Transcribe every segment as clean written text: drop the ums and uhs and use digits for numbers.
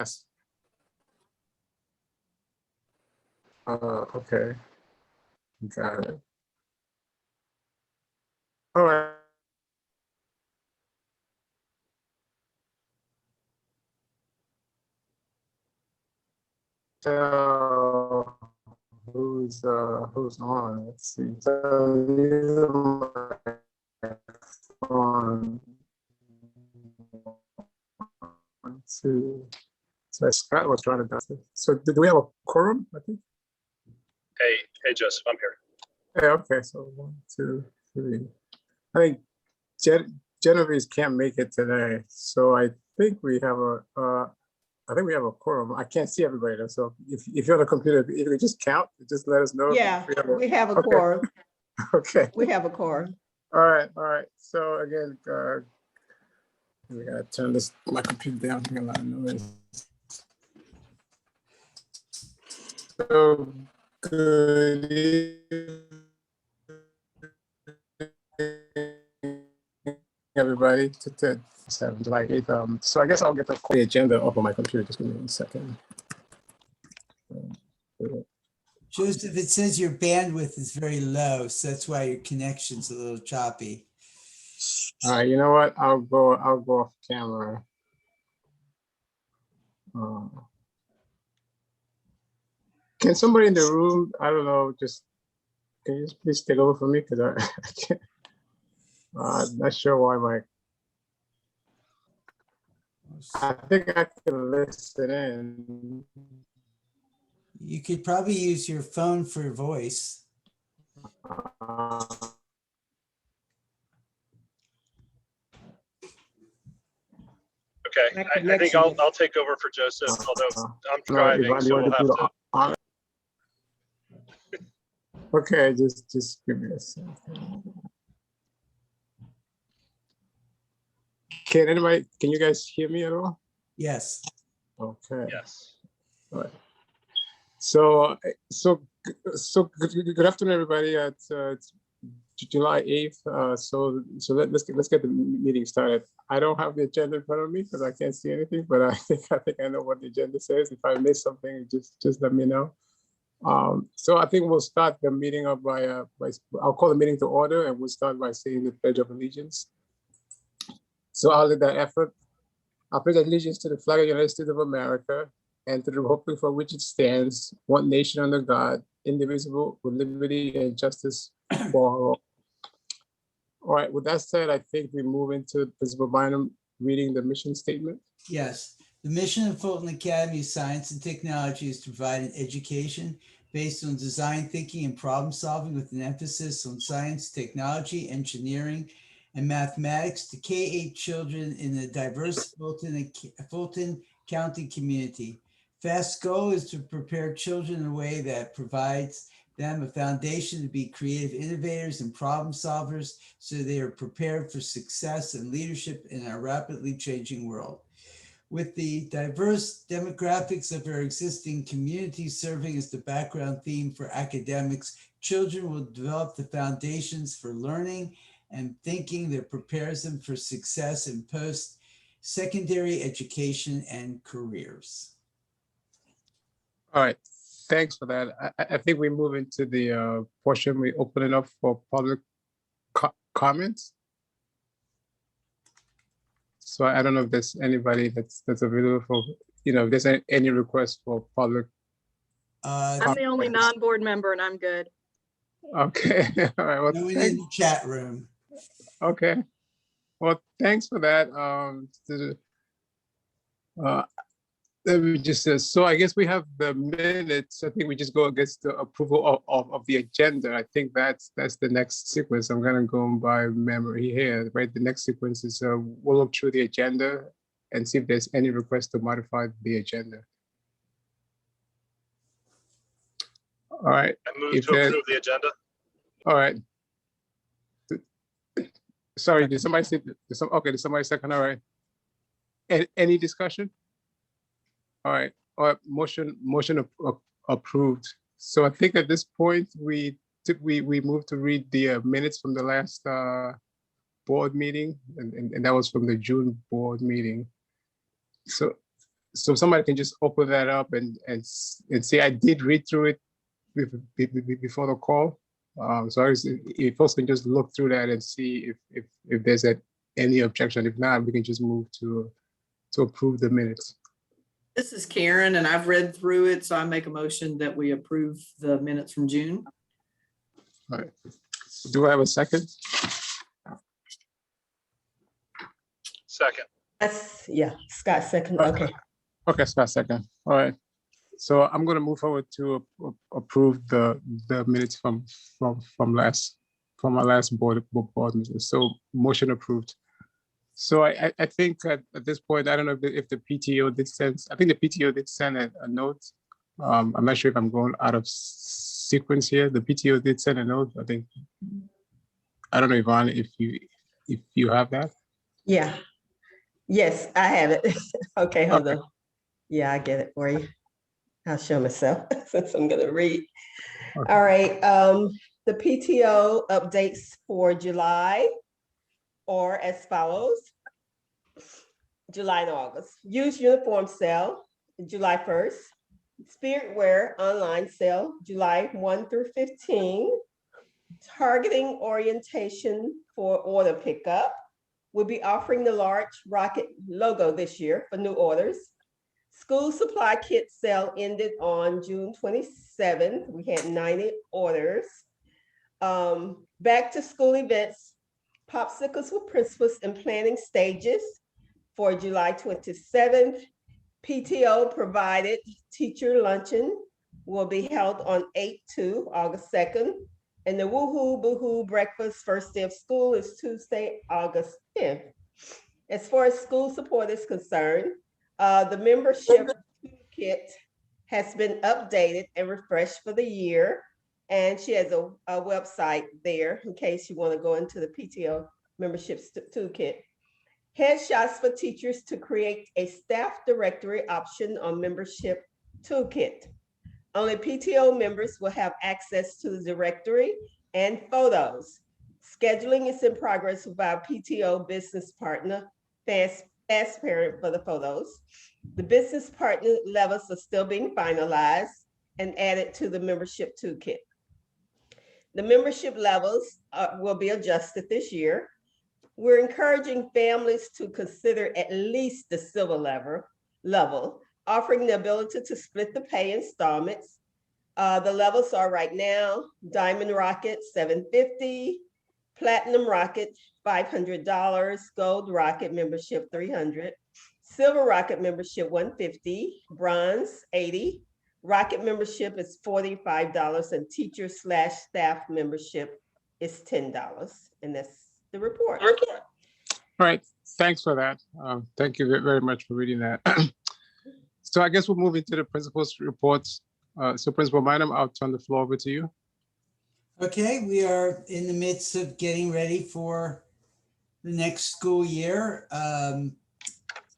Yes. Okay. Got it. All right. So who's on? Let's see. So these are my on. One, two. So Scott was trying to do it. So do we have a quorum? I think. Hey, Joseph, I'm here. Yeah. Okay. So 1, 2, 3. I think Genevieve can't make it today, so I think we have a. I think we have a quorum. I can't see everybody though, so if you're on the computer, if you could just count, just let us know. Yeah, we have a okay. quorum. Okay. We have a quorum. All right. So again, we gotta turn my computer down. Getting a lot of noise. So good evening, everybody. To July 8th. So I guess I'll get the agenda off of my computer. Just give me 1 second. Joseph, it says your bandwidth is very low, so that's why your connection's a little choppy. All right, you know what? I'll go off camera. Can somebody in the room, I don't know, can you just please take over for me? Because I can't, I'm not sure why I think I can listen in. You could probably use your phone for voice. Uh, Okay, I think I'll take over for Joseph, although I'm driving, so we'll have to. Okay, just give me a second. Can you guys hear me at all? Yes. Okay. Yes. All right. So good afternoon, everybody. It's July 8th. So let's get the meeting started. I don't have the agenda in front of me because I can't see anything, but I think I know what the agenda says. If I miss something, just let me know. So I think we'll start the meeting up by I'll call the meeting to order, and we'll start by saying the Pledge of Allegiance. So I'll lead that effort. I pledge allegiance to the flag of the United States of America and to the republic for which it stands, one nation under God, indivisible, with liberty and justice for all. All right, with that said, I think we move into Principal Bynum reading the mission statement. Yes. The mission of Fulton Academy of Science and Technology is to provide an education based on design thinking and problem solving with an emphasis on science, technology, engineering, and mathematics to K-8 children in the diverse Fulton County community. FAST's goal is to prepare children in a way that provides them a foundation to be creative innovators and problem solvers so they are prepared for success and leadership in our rapidly changing world. With the diverse demographics of our existing community serving as the background theme for academics, children will develop the foundations for learning and thinking that prepares them for success in post-secondary education and careers. All right, thanks for that. I think we move into the portion, we open it up for public comments. So I don't know if there's anybody that's available for, if there's any request for public. I'm the only non-board member and I'm good. Okay, all right. Well, no one in the chat room. Okay, well, thanks for that. Let me just say, so I guess we have the minutes. I think we just go against the approval of the agenda. I think that's the next sequence. I'm gonna go by memory here, right? The next sequence is we'll look through the agenda and see if there's any request to modify the agenda. All right. I move to approve the agenda. All right. Sorry, did somebody say, okay, did somebody second? All right. Any discussion? All right, motion approved. So I think at this point, we move to read the minutes from the last board meeting, and that was from the June board meeting. So so somebody can just open that up and say, I did read through it before the call. So if folks can just look through that and see if there's any objection. If not, we can just move to approve the minutes. This is Karen, and I've read through it, so I make a motion that we approve the minutes from June. All right. Do I have a second? Second. Yeah, Scott second, okay. Okay, Scott second. All right. So I'm going to move forward to approve the minutes from our last board meeting. So motion approved. So I think at this point, I don't know if the PTO did send. I think the PTO did send a note. I'm not sure if I'm going out of sequence here. The PTO did send a note. I think. I don't know, Yvonne, if you have that. Yeah, yes, I have it. Okay, hold on. Yeah, I get it for you. I'll show myself since I'm gonna read. Okay. All right, the PTO updates for July are as follows. July and August, used uniform sale, July 1st. Spirit wear online sale, July 1 through 15. Targeting orientation for order pickup. We'll be offering the large rocket logo this year for new orders. School supply kit sale ended on June 27th. We had 90 orders. Back to school events, popsicles with principals in planning stages for July 27th. PTO provided teacher luncheon will be held on 8/2, August 2nd. And the Woohoo Boohoo breakfast first day of school is Tuesday, August 10th. As far as school support is concerned, the membership kit has been updated and refreshed for the year. And she has a website there in case you want to go into the PTO membership toolkit. Headshots for teachers to create a staff directory option on membership toolkit. Only PTO members will have access to the directory and photos. Scheduling is in progress with our PTO business partner, Fast Parent, for the photos. The business partner levels are still being finalized and added to the membership toolkit. The membership levels will be adjusted this year. We're encouraging families to consider at least the silver level, offering the ability to split the pay installments. The levels are right now, Diamond Rocket, $750, Platinum Rocket, $500, Gold Rocket membership, $300, Silver Rocket membership, $150, Bronze, $80, Rocket membership is $45, and teacher/staff membership is $10. And that's the report. All right, thanks for that. Thank you very much for reading that. So I guess we'll move into the principal's reports. So Principal Bynum, I'll turn the floor over to you. Okay, we are in the midst of getting ready for the next school year.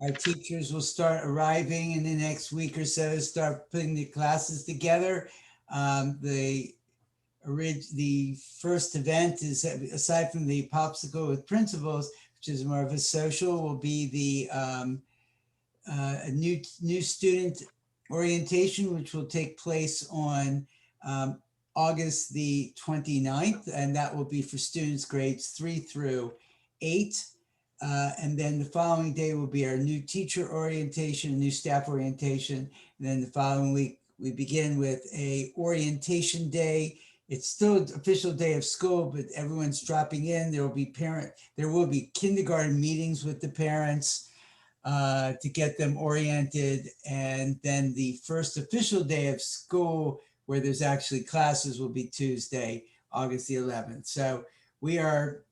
Our teachers will start arriving in the next week or so, start putting the classes together. The first event is, aside from the popsicle with principals, which is more of a social, will be the a new student orientation, which will take place on August the 29th, and that will be for students grades 3 through 8. And then the following day will be our new teacher orientation, new staff orientation. And then the following week, we begin with a orientation day. It's still an official day of school, but everyone's dropping in. There will be kindergarten meetings with the parents to get them oriented. And then the first official day of school, where there's actually classes, will be Tuesday, August the 11th. So we are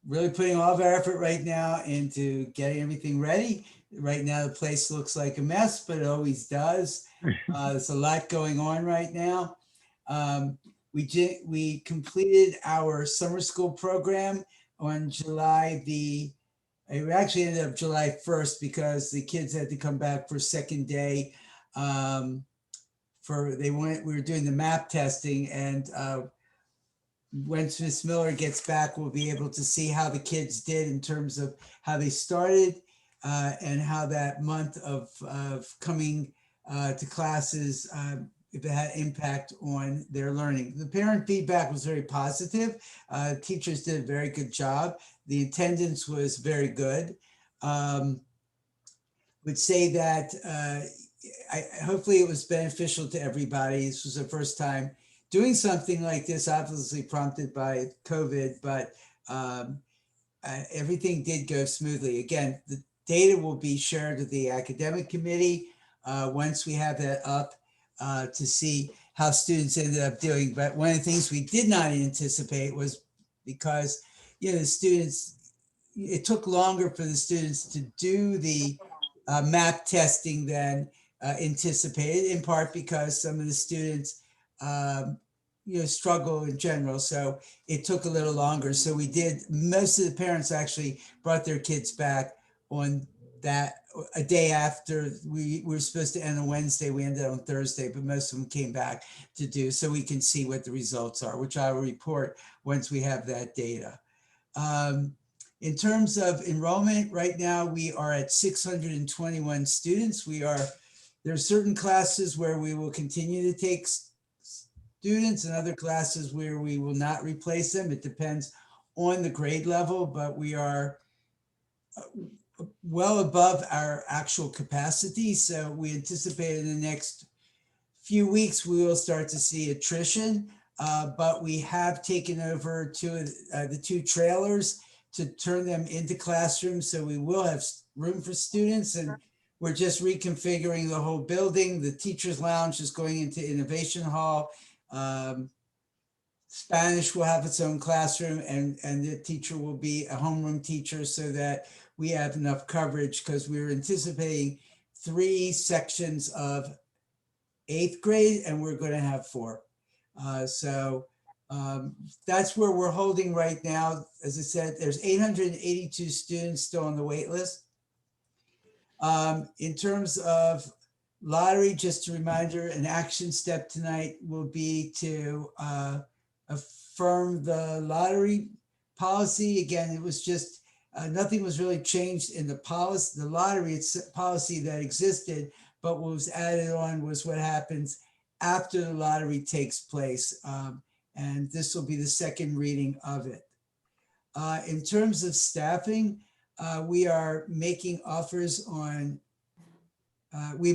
really putting all of our effort right now into getting everything ready. Right now, the place looks like a mess, but it always does. There's a lot going on right now. We completed our summer school program on it actually ended up July 1st because the kids had to come back for second day. We were doing the map testing, and once Ms. Miller gets back, we'll be able to see how the kids did in terms of how they started. and how that month of coming to classes, if it had impact on their learning. The parent feedback was very positive. Teachers did a very good job. The attendance was very good. Would say that hopefully it was beneficial to everybody. This was the first time doing something like this, obviously prompted by COVID, but everything did go smoothly. Again, the data will be shared with the academic committee once we have that up to see how students ended up doing. But one of the things we did not anticipate was because, the students, it took longer for the students to do the map testing than anticipated, in part because some of the students, struggle in general. So it took a little longer. So most of the parents actually brought their kids back on that a day after we were supposed to end on Wednesday. We ended on Thursday, but most of them came back to do so we can see what the results are, which I will report once we have that data. In terms of enrollment, right now we are at 621 students. There are certain classes where we will continue to take students and other classes where we will not replace them. It depends on the grade level, but we are well above our actual capacity. So we anticipate in the next few weeks, we will start to see attrition, but we have taken over the two trailers to turn them into classrooms. So we will have room for students, and we're just reconfiguring the whole building. The teacher's lounge is going into Innovation Hall. Spanish will have its own classroom, and the teacher will be a homeroom teacher so that we have enough coverage, because we're anticipating 3 sections of 8th grade, and we're going to have 4. So that's where we're holding right now. As I said, there's 882 students still on the wait list. In terms of lottery, just a reminder, an action step tonight will be to affirm the lottery policy. Again, it was just, nothing was really changed in the policy, the lottery policy that existed, but what was added on was what happens after the lottery takes place. And this will be the second reading of it. In terms of staffing, we are making offers on, we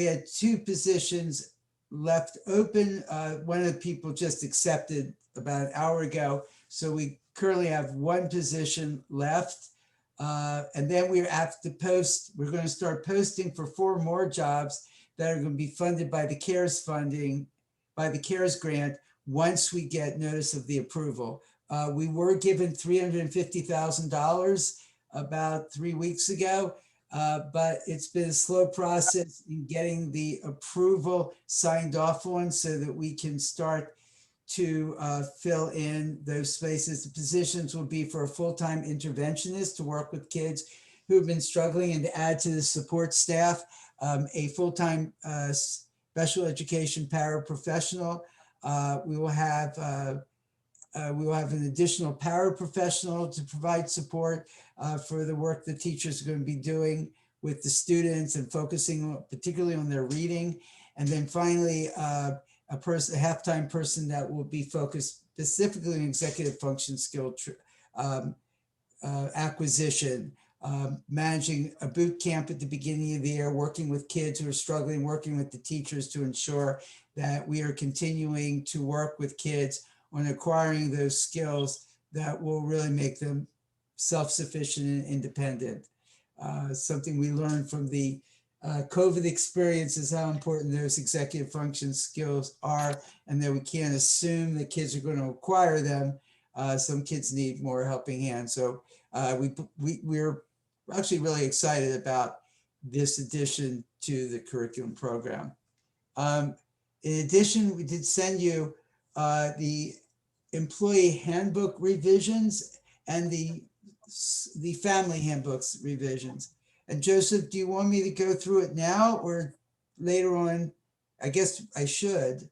had 2 positions left open. One of the people just accepted about an hour ago. So we currently have 1 position left. And then we're going to start posting for 4 more jobs that are going to be funded by the CARES funding, by the CARES grant, once we get notice of the approval. We were given $350,000 about 3 weeks ago, but it's been a slow process in getting the approval signed off on so that we can start to fill in those spaces. The positions will be for a full-time interventionist to work with kids who have been struggling, and to add to the support staff, a full-time special education paraprofessional. We will have an additional paraprofessional to provide support for the work the teachers are going to be doing with the students and focusing particularly on their reading. And then finally, a half-time person that will be focused specifically on executive function skill acquisition, managing a boot camp at the beginning of the year, working with kids who are struggling, working with the teachers to ensure that we are continuing to work with kids on acquiring those skills that will really make them self-sufficient and independent. Something we learned from the COVID experience is how important those executive function skills are, and that we can't assume that kids are going to acquire them. Some kids need more helping hands. So we're actually really excited about this addition to the curriculum program. In addition, we did send you the employee handbook revisions and the family handbooks revisions. And Joseph, do you want me to go through it now or later on? I guess I should.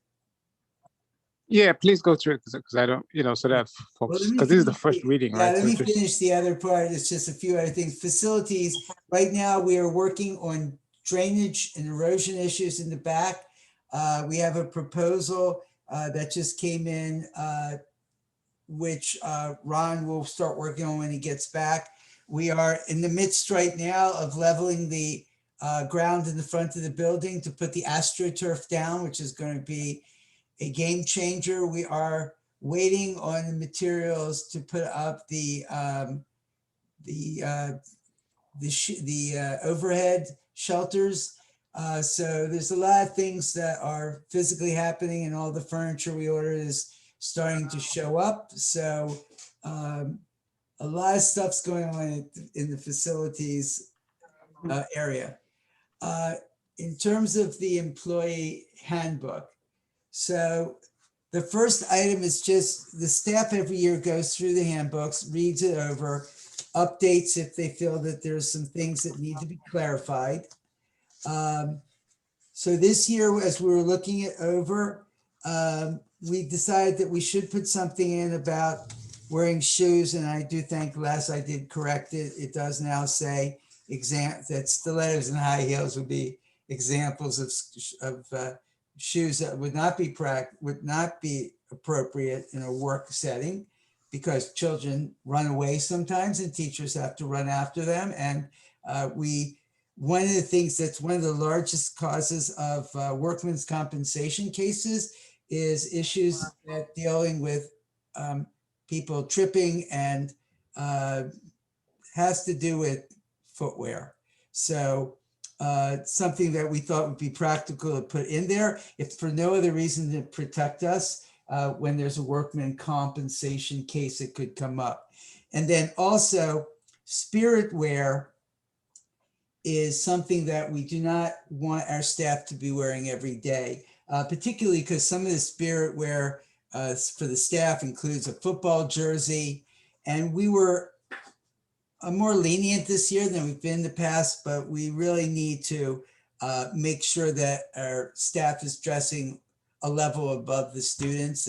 Yeah, please go through it because I don't, so that Well, folks, let me because this is the finish first reading, Yeah, right? let So me just, finish the other part. It's just a few other things. Facilities, right now, we are working on drainage and erosion issues in the back. We have a proposal that just came in, which Ron will start working on when he gets back. We are in the midst right now of leveling the ground in the front of the building to put the AstroTurf down, which is going to be a game changer. We are waiting on the materials to put up the overhead shelters. So there's a lot of things that are physically happening, and all the furniture we ordered is starting to show up. So a lot of stuff's going on in the facilities area. In terms of the employee handbook, so the first item is just the staff every year goes through the handbooks, reads it over, updates if they feel that there's some things that need to be clarified. So this year, as we were looking it over, we decided that we should put something in about wearing shoes. And I do think last I did correct it. It does now say that stilettos and high heels would be examples of shoes that would not be appropriate in a work setting, because children run away sometimes and teachers have to run after them. And one of the things that's one of the largest causes of workmen's compensation cases is issues that dealing with people tripping, and has to do with footwear. So something that we thought would be practical to put in there, if for no other reason to protect us when there's a workman compensation case that could come up. And then also spirit wear is something that we do not want our staff to be wearing every day, particularly because some of the spirit wear for the staff includes a football jersey. And we were more lenient this year than we've been in the past, but we really need to make sure that our staff is dressing a level above the students.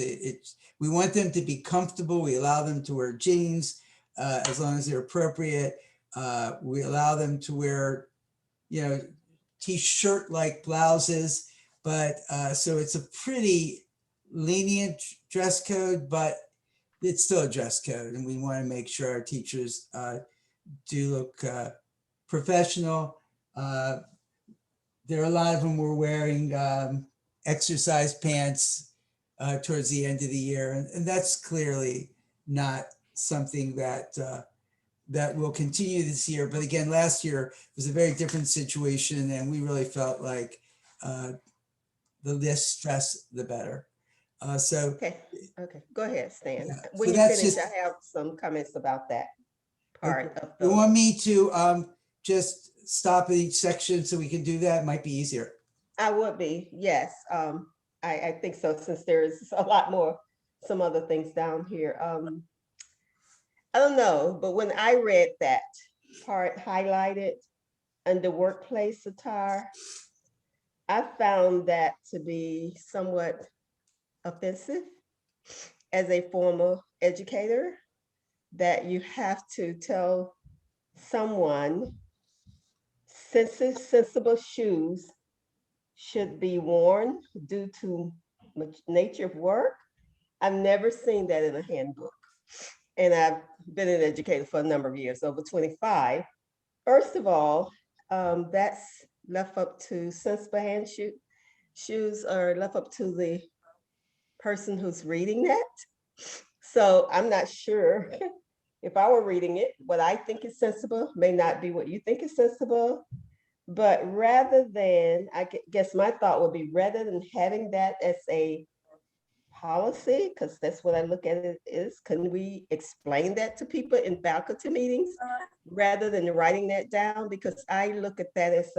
We want them to be comfortable. We allow them to wear jeans as long as they're appropriate. We allow them to wear, t-shirt like blouses, but so it's a pretty lenient dress code, but it's still a dress code. And we want to make sure our teachers do look professional. There are a lot of them were wearing exercise pants towards the end of the year. And that's clearly not something that will continue this year. But again, last year was a very different situation, and we really felt like the less stress, the better. Okay, go ahead, Stan. Yeah. When So you that's finish, just- I have some comments about that part Okay. of You the. want me to just stop at each section so we can do that? It might be easier. I would be, yes. I think so, since there's a lot more, some other things down here. I don't know, but when I read that part highlighted under workplace attire, I found that to be somewhat offensive as a former educator, that you have to tell someone sensible shoes should be worn due to nature of work. I've never seen that in a handbook. And I've been an educator for a number of years, over 25. First of all, that's left up to sensible shoes are left up to the person who's reading that. So I'm not sure if I were reading it, what I think is sensible may not be what you think is sensible. But rather than, I guess my thought would be, rather than having that as a policy, because that's what I look at it is, can we explain that to people in faculty meetings rather than writing that down? Because I look at that as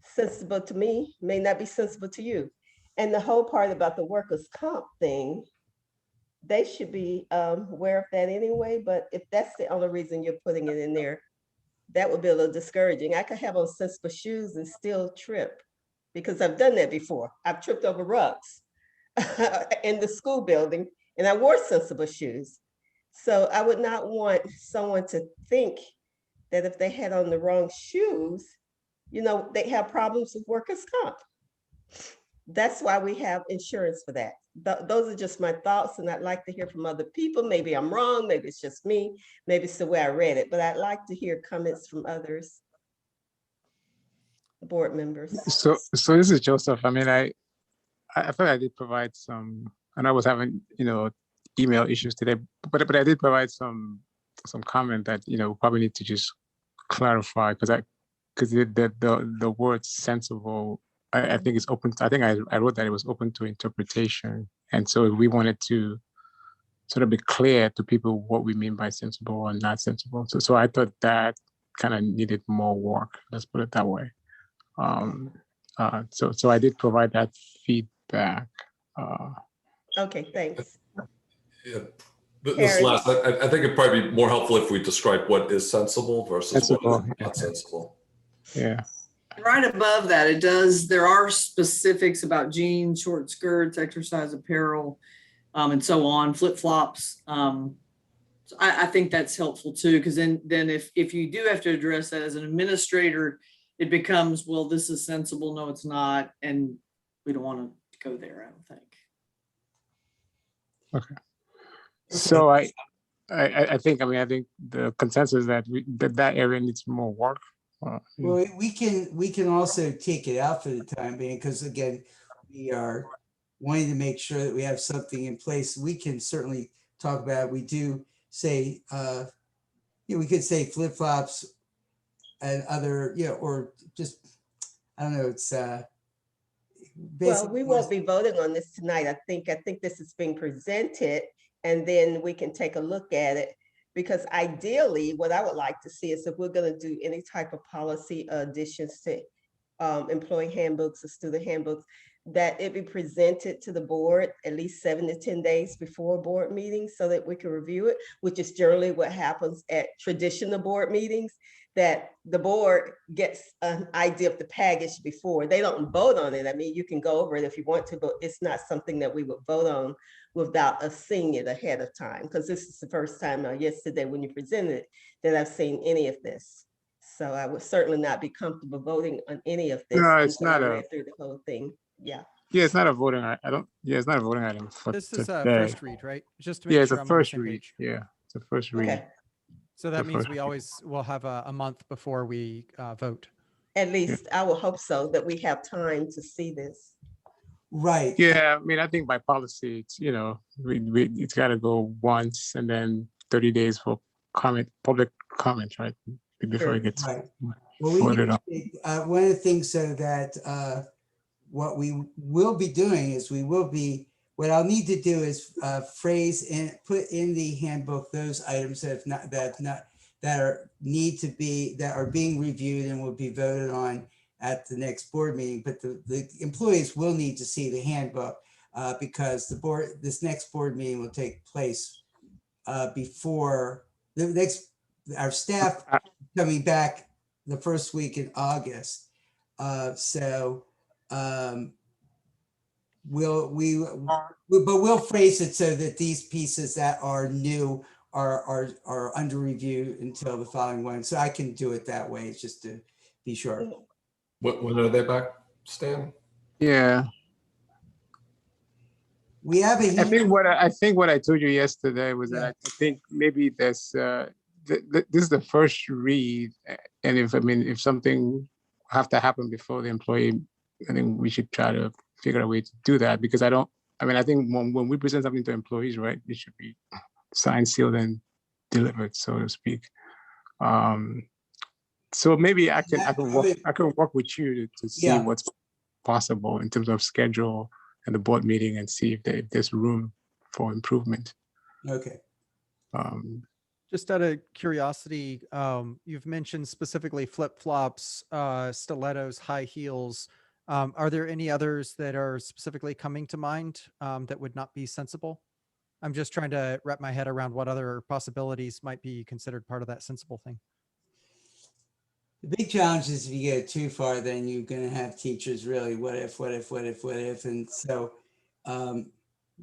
sensible to me, may not be sensible to you. And the whole part about the workers' comp thing, they should be aware of that anyway. But if that's the only reason you're putting it in there, that would be a little discouraging. I could have on sensible shoes and still trip, because I've done that before. I've tripped over rugs. in the school building, and I wore sensible shoes. So I would not want someone to think that if they had on the wrong shoes, they have problems with workers' comp. That's why we have insurance for that. Those are just my thoughts, and I'd like to hear from other people. Maybe I'm wrong, maybe it's just me, maybe it's the way I read it, but I'd like to hear comments from others, board members. So this is Joseph. I mean, I thought I did provide some, and I was having, email issues today, but I did provide some comment that, probably need to just clarify, because the word sensible, I think it's open. I think I wrote that it was open to interpretation. And so we wanted to sort of be clear to people what we mean by sensible and not sensible. So I thought that kind of needed more work. Let's put it that way. So I did provide that feedback. Okay, thanks. Yeah. This Karen? last, I think it'd probably be more helpful if we describe what is sensible versus what Sensible, is not sensible. Yeah. Right above that, there are specifics about jeans, short skirts, exercise apparel, and so on, flip-flops. So I think that's helpful too, because then if you do have to address that as an administrator, it becomes, well, this is sensible, no, it's not, and we don't want to go there, I don't think. Okay. So I think the consensus is that that area needs more work. Well, we can also take it out for the time being, because again, we are wanting to make sure that we have something in place. We can certainly talk about it. We do say, we could say flip-flops and other, or just, I don't know, it's Well, we won't be voting on this tonight. I think this is being presented, and then we can take a look at it. Because ideally, what I would like to see is if we're going to do any type of policy additions to employee handbooks or student handbooks, that it be presented to the board at least 7 to 10 days before board meetings so that we can review it, which is generally what happens at traditional board meetings, that the board gets an idea of the package before. They don't vote on it. I mean, you can go over it if you want to, but it's not something that we would vote on without us seeing it ahead of time, because this is the first time yesterday when you presented it that I've seen any of this. So I would certainly not be comfortable voting on any of this. No, it's not I read through the whole thing. Yeah. Yeah, it's not a voting. I don't. Yeah, it's not a voting item for This is a today. first read, right? Just to make Yeah, it's sure a I'm on the first same read. page. Yeah, it's a first read. Okay. So that The means first we read. always will have a month before we vote. At least I will hope so, that we have time to see this. right. Yeah, I mean, I think by policy, it's it's got to go once and then 30 days for public comment, right? Before it gets Right. Well, voted on. one of the things so that what we will be doing is what I'll need to do is phrase and put in the handbook those items that are being reviewed and will be voted on at the next board meeting. But the employees will need to see the handbook because this next board meeting will take place before our staff coming back the first week in August. We'll phrase it so that these pieces that are new are under review until the following one. So I can do it that way, just to be sure. When are they back, Stan? Yeah, We have a. I think what I told you yesterday was that I think maybe there's this is the first read, and if something have to happen before the employee, I think we should try to figure a way to do that, because I think when we present something to employees, right, it should be signed, sealed, and delivered, so to speak. So maybe I can work with you to see what's possible in terms of schedule and the board meeting, and see if there's room for improvement. Okay. Just out of curiosity, you've mentioned specifically flip-flops, stilettos, high heels. Are there any others that are specifically coming to mind that would not be sensible? I'm just trying to wrap my head around what other possibilities might be considered part of that sensible thing. The big challenge is if you go too far, then you're going to have teachers really, what if? And so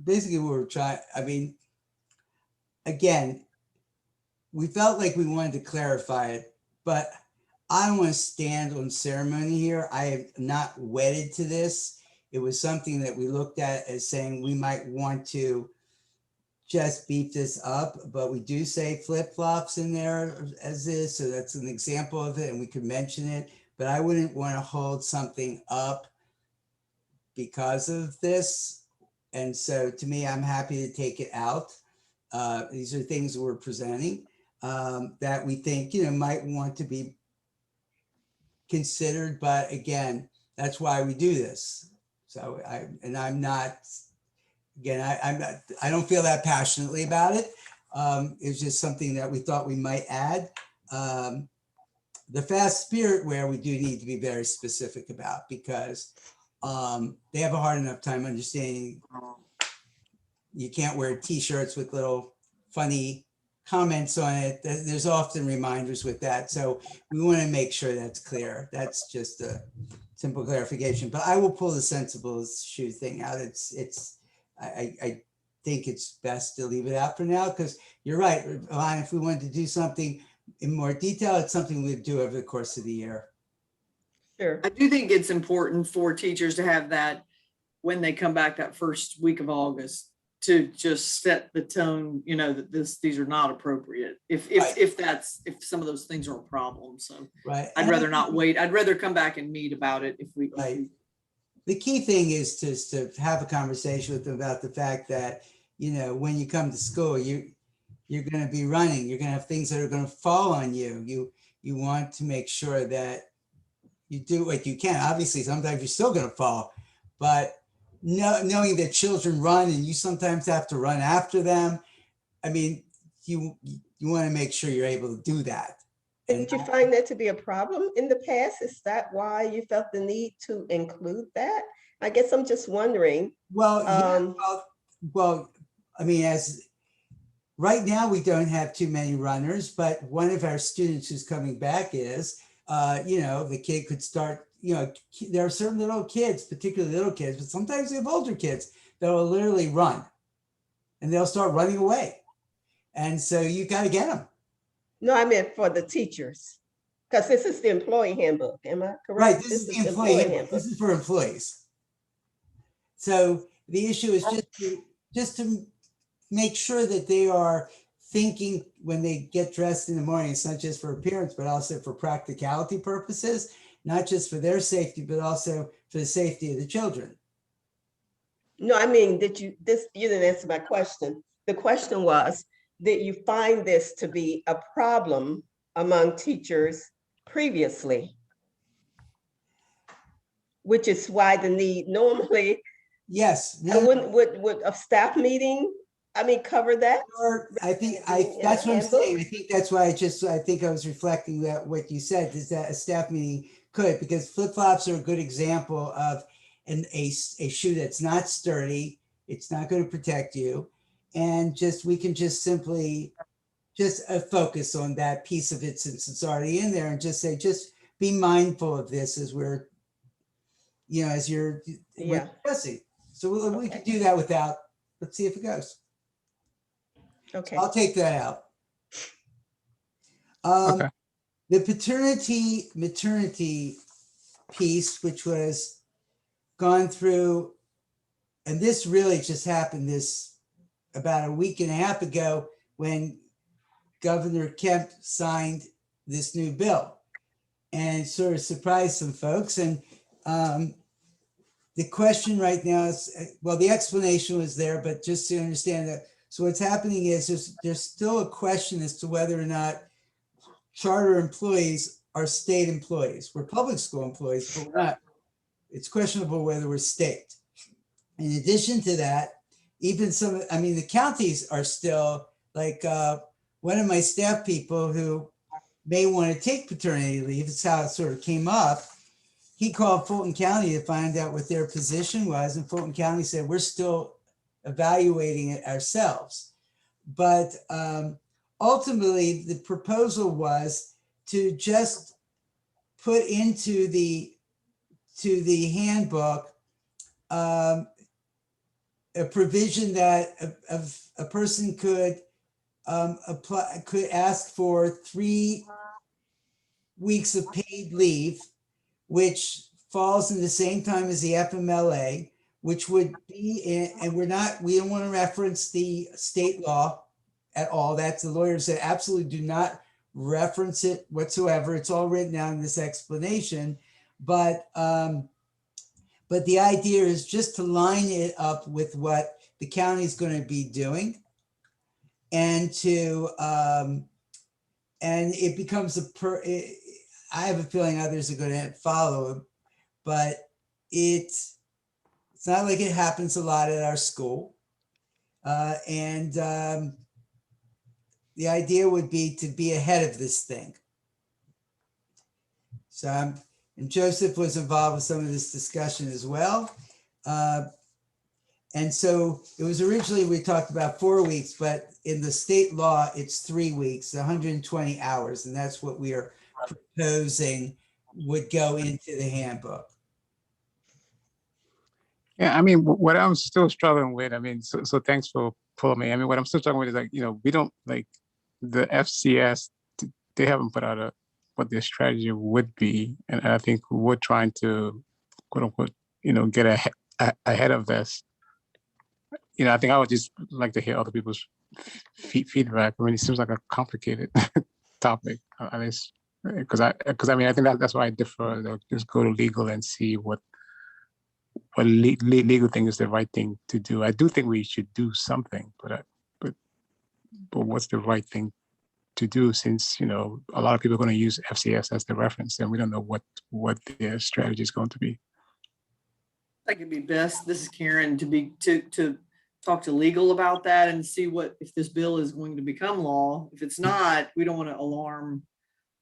basically we were trying, I mean, again, we felt like we wanted to clarify it, but I don't want to stand on ceremony here. I am not wedded to this. It was something that we looked at as saying we might want to just beef this up, but we do say flip-flops in there as is, so that's an example of it, and we could mention it, but I wouldn't want to hold something up because of this. And so to me, I'm happy to take it out. These are things we're presenting that we think, you know, might want to be considered, but again, that's why we do this. So I'm not, again, I don't feel that passionately about it. It's just something that we thought we might add. The fast spirit wear we do need to be very specific about, because they have a hard enough time understanding you can't wear t-shirts with little funny comments on it. There's often reminders with that. So we want to make sure that's clear. That's just a simple clarification, but I will pull the sensible shoe thing out. I think it's best to leave it out for now, because you're right, Alana, if we wanted to do something in more detail, it's something we'd do over the course of the year. Sure. I do think it's important for teachers to have that when they come back that first week of August, to just set the tone, you know, that these are not appropriate. If some of those things are a problem. So right. I'd rather not wait. I'd rather come back and meet about it if we. Right. The key thing is to have a conversation with them about the fact that, you know, when you come to school, you're going to be running. You're going to have things that are going to fall on you. You want to make sure that you do what you can. Obviously, sometimes you're still going to fall, but knowing that children run and you sometimes have to run after them. I mean, you want to make sure you're able to do that. Did you find that to be a problem in the past? Is that why you felt the need to include that? I guess I'm just wondering. Well, well, I mean, as right now we don't have too many runners, but one of our students who's coming back is, you know, the kid could start, you know, there are certain little kids, particularly little kids, but sometimes we have older kids that will literally run and they'll start running away. And so you got to get them. No, I meant for the teachers, because this is the employee handbook. Am I correct? Right. This is the employee handbook. This is for employees. So the issue is just to make sure that they are thinking when they get dressed in the morning. It's not just for appearance, but also for practicality purposes, not just for their safety, but also for the safety of the children. No, I mean, you didn't answer my question. The question was, did you find this to be a problem among teachers previously? Which is why the need normally. Yes. Would a staff meeting, I mean, cover that? I think that's what I'm saying. I think that's why I think I was reflecting that what you said is that a staff meeting could, because flip-flops are a good example of a shoe that's not sturdy. It's not going to protect you. And we can just simply focus on that piece of it since it's already in there, and just say, just be mindful of this as we're, you know, as you're discussing. So we could do that without, let's see if it goes. Okay. So I'll take that out. Okay. The maternity piece, which was gone through, and this really just happened about a week and a half ago when Governor Kemp signed this new bill, and it sort of surprised some folks. And the question right now is, well, the explanation was there, but just to understand that, so what's happening is there's still a question as to whether or not charter employees are state employees. We're public school employees, but we're not. It's questionable whether we're state. In addition to that, even the counties are still, like one of my staff people who may want to take paternity leave, it's how it sort of came up. He called Fulton County to find out what their position was, and Fulton County said, we're still evaluating it ourselves. But ultimately, the proposal was to just put into the handbook a provision that a person could could ask for 3 weeks of paid leave, which falls in the same time as the FMLA, which would be in, and we don't want to reference the state law at all. That's the lawyers that absolutely do not reference it whatsoever. It's all written down in this explanation, but the idea is just to line it up with what the county is going to be doing, and to and it becomes I have a feeling others are going to follow, but it's not like it happens a lot at our school. And the idea would be to be ahead of this thing. So, and Joseph was involved with some of this discussion as well. And so it was originally, we talked about 4 weeks, but in the state law, it's 3 weeks, 120 hours. And that's what we are proposing would go into the handbook. Yeah, I mean, what I'm still struggling with, I mean, so thanks for pulling me. I mean, what I'm still struggling with is like, we don't like the FCS, they haven't put out what their strategy would be. And I think we're trying to, quote unquote, get ahead of this. I think I would just like to hear other people's feedback. I mean, it seems like a complicated topic, at least, because I mean, I think that's why I defer. They'll just go to legal and see what legal thing is the right thing to do. I do think we should do something, but what's the right thing to do, since a lot of people are going to use FCS as the reference, and we don't know what their strategy is going to be. I think it'd be best, this is Karen, to talk to legal about that and see if this bill is going to become law. If it's not, we don't want to alarm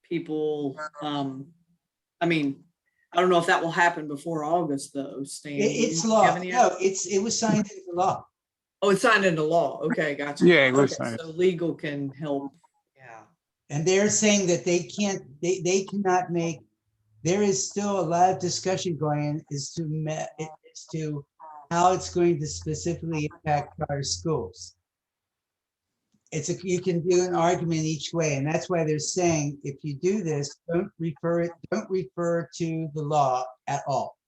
people. I mean, I don't know if that will happen before August, though. Stan, It's law. No, it was signed into law. Oh, it's signed into law. Okay, gotcha. Yeah, it was Okay, signed. so legal can help. Yeah. And they're saying that they cannot make. There is still a lot of discussion going on as to how it's going to specifically impact our schools. You can do an argument each way, and that's why they're saying if you do this, don't refer to the law at all.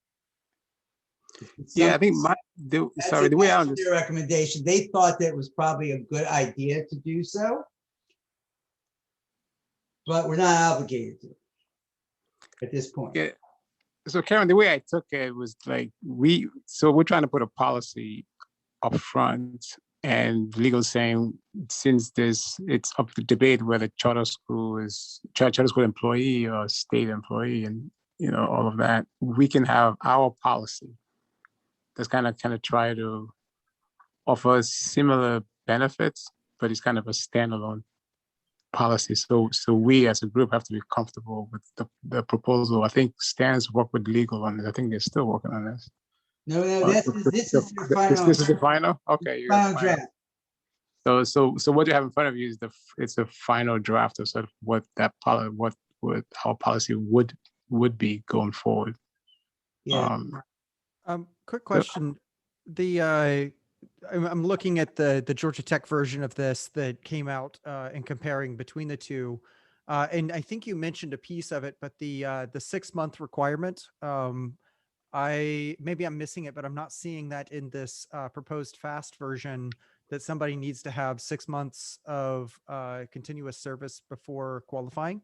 Yeah, I think the way I understand their recommendation, they thought that was probably a good idea to do so, but we're not obligated to at this point. Yeah. So Karen, the way I took it was like we're trying to put a policy up front, and legal saying, since it's up to debate whether charter school employee or state employee, and all of that, we can have our policy that's kind of try to offer similar benefits, but it's kind of a standalone policy. So we as a group have to be comfortable with the proposal. I think Stan's worked with legal on this. I think they're still working on this. No, this is the final. This is the final. Okay, final draft. So what you have in front of you is it's the final draft of sort of what our policy would be going forward. Yeah. Quick question. I'm looking at the Georgia Tech version of this that came out and comparing between the two. And I think you mentioned a piece of it, but the 6-month requirement, maybe I'm missing it, but I'm not seeing that in this proposed FAST version, that somebody needs to have 6 months of continuous service before qualifying.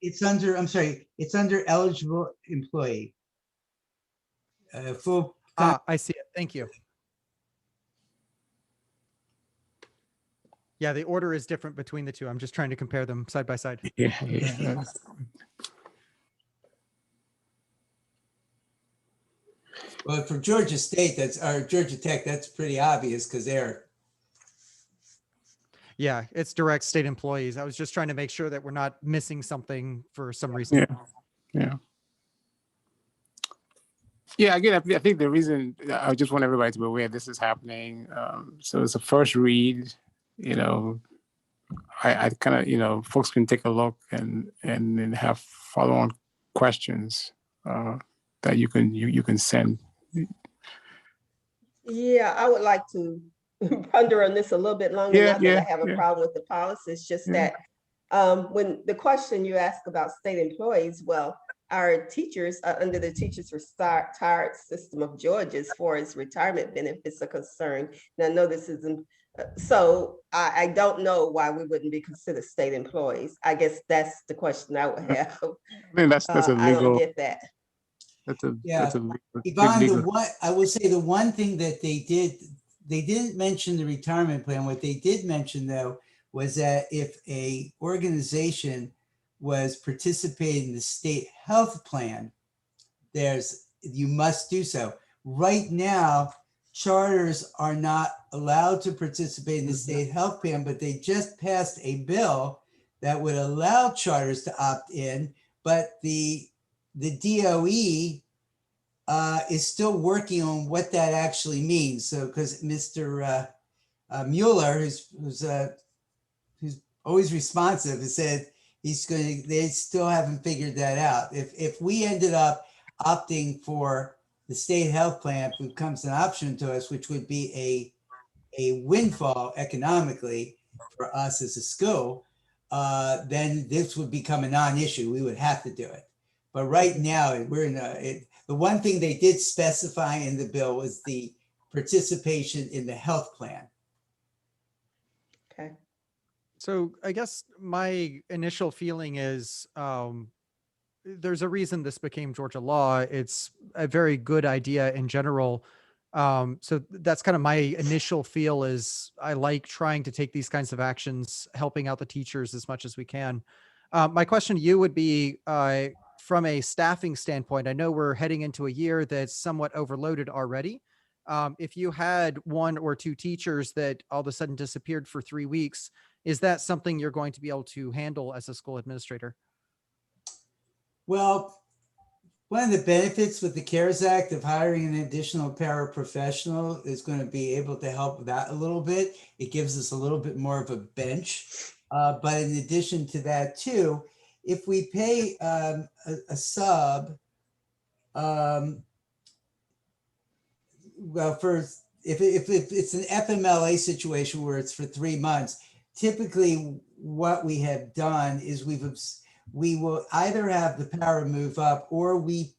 It's under eligible employee. I see it. Thank you. Yeah, the order is different between the two. I'm just trying to compare them side by side. Yeah. Well, for Georgia State, Georgia Tech, that's pretty obvious because they're. Yeah, it's direct state employees. I was just trying to make sure that we're not missing something for some reason. Yeah, again, I think the reason I just want everybody to be aware this is happening. So it's a first read, I kind of, folks can take a look and then have follow-on questions that you can send. Yeah, I would like to ponder on this a little bit longer. Yeah, Not that I yeah, have a yeah. problem with the policy. It's just Yeah. that when the question you asked about state employees, well, our teachers are under the Teachers Retired System of Georgia as far as retirement benefits are concerned. And I know this isn't, so I don't know why we wouldn't be considered state employees. I guess that's the question I would have. I mean, that's a I don't legal, get that. that's a Yeah, big Yvonne, the legal. one, I will say the one thing that they did, they didn't mention the retirement plan. What they did mention though, was that if a organization was participating in the state health plan, you must do so. Right now, charters are not allowed to participate in the state health plan, but they just passed a bill that would allow charters to opt in, but the DOE is still working on what that actually means. So, because Mr. Mueller, who's always responsive, has said they still haven't figured that out. If we ended up opting for the state health plan, if it becomes an option to us, which would be a windfall economically for us as a school, then this would become a non-issue. We would have to do it. But right now, we're in the one thing they did specify in the bill was the participation in the health plan. Okay. So I guess my initial feeling is there's a reason this became Georgia law. It's a very good idea in general. So that's kind of my initial feel is I like trying to take these kinds of actions, helping out the teachers as much as we can. My question to you would be from a staffing standpoint, I know we're heading into a year that's somewhat overloaded already. If you had 1 or 2 teachers that all of a sudden disappeared for 3 weeks, is that something you're going to be able to handle as a school administrator? Well, one of the benefits with the CARES Act of hiring an additional paraprofessional is going to be able to help with that a little bit. It gives us a little bit more of a bench. But in addition to that too, if we pay a sub, well, first, if it's an FMLA situation where it's for 3 months, typically what we have done is we will either have the para move up, or we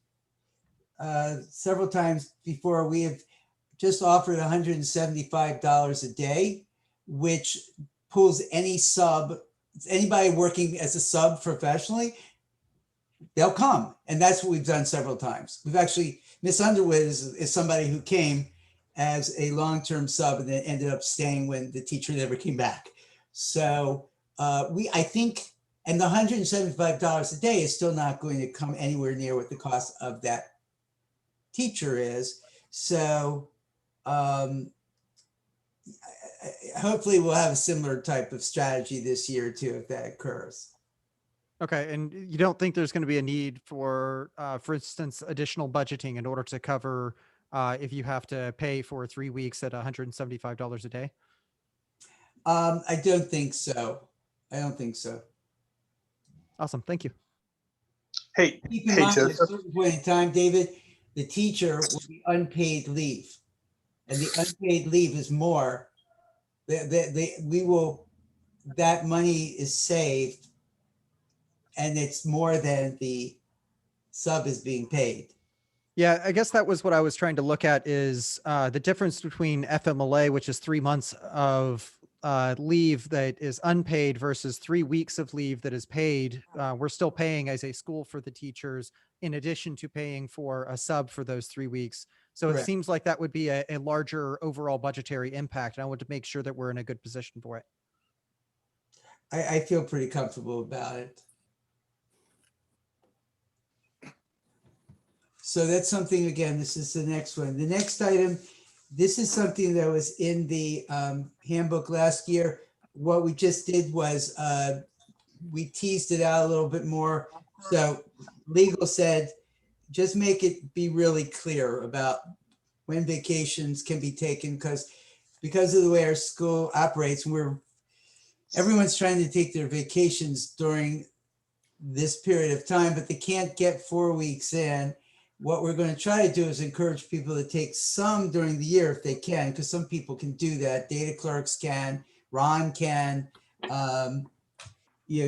several times before we have just offered $175 a day, which pulls anybody working as a sub professionally, they'll come. And that's what we've done several times. We've actually, Miss Underwood is somebody who came as a long-term sub and then ended up staying when the teacher never came back. So I think, and the $175 a day is still not going to come anywhere near what the cost of that teacher is. So hopefully we'll have a similar type of strategy this year too, if that occurs. Okay. And you don't think there's going to be a need for instance, additional budgeting in order to cover if you have to pay for 3 weeks at $175 a day? I don't think so. I don't think so. Awesome. Thank you. Hey, Keep in hey, mind, at a Joseph. certain point in time, David, the teacher will be unpaid leave. And the unpaid leave is more. That money is saved, and it's more than the sub is being paid. Yeah, I guess that was what I was trying to look at is the difference between FMLA, which is 3 months of leave that is unpaid versus 3 weeks of leave that is paid. We're still paying as a school for the teachers in addition to paying for a sub for those 3 weeks. So Correct. It seems like that would be a larger overall budgetary impact. And I want to make sure that we're in a good position for it. I feel pretty comfortable about it. So that's something, again, this is the next one. The next item, this is something that was in the handbook last year. What we just did was we teased it out a little bit more. So legal said, just make it be really clear about when vacations can be taken, because of the way our school operates, everyone's trying to take their vacations during this period of time, but they can't get 4 weeks in. what we're going to try to do is encourage people to take some during the year if they can, because some people can do that. Data clerks can, Ron can,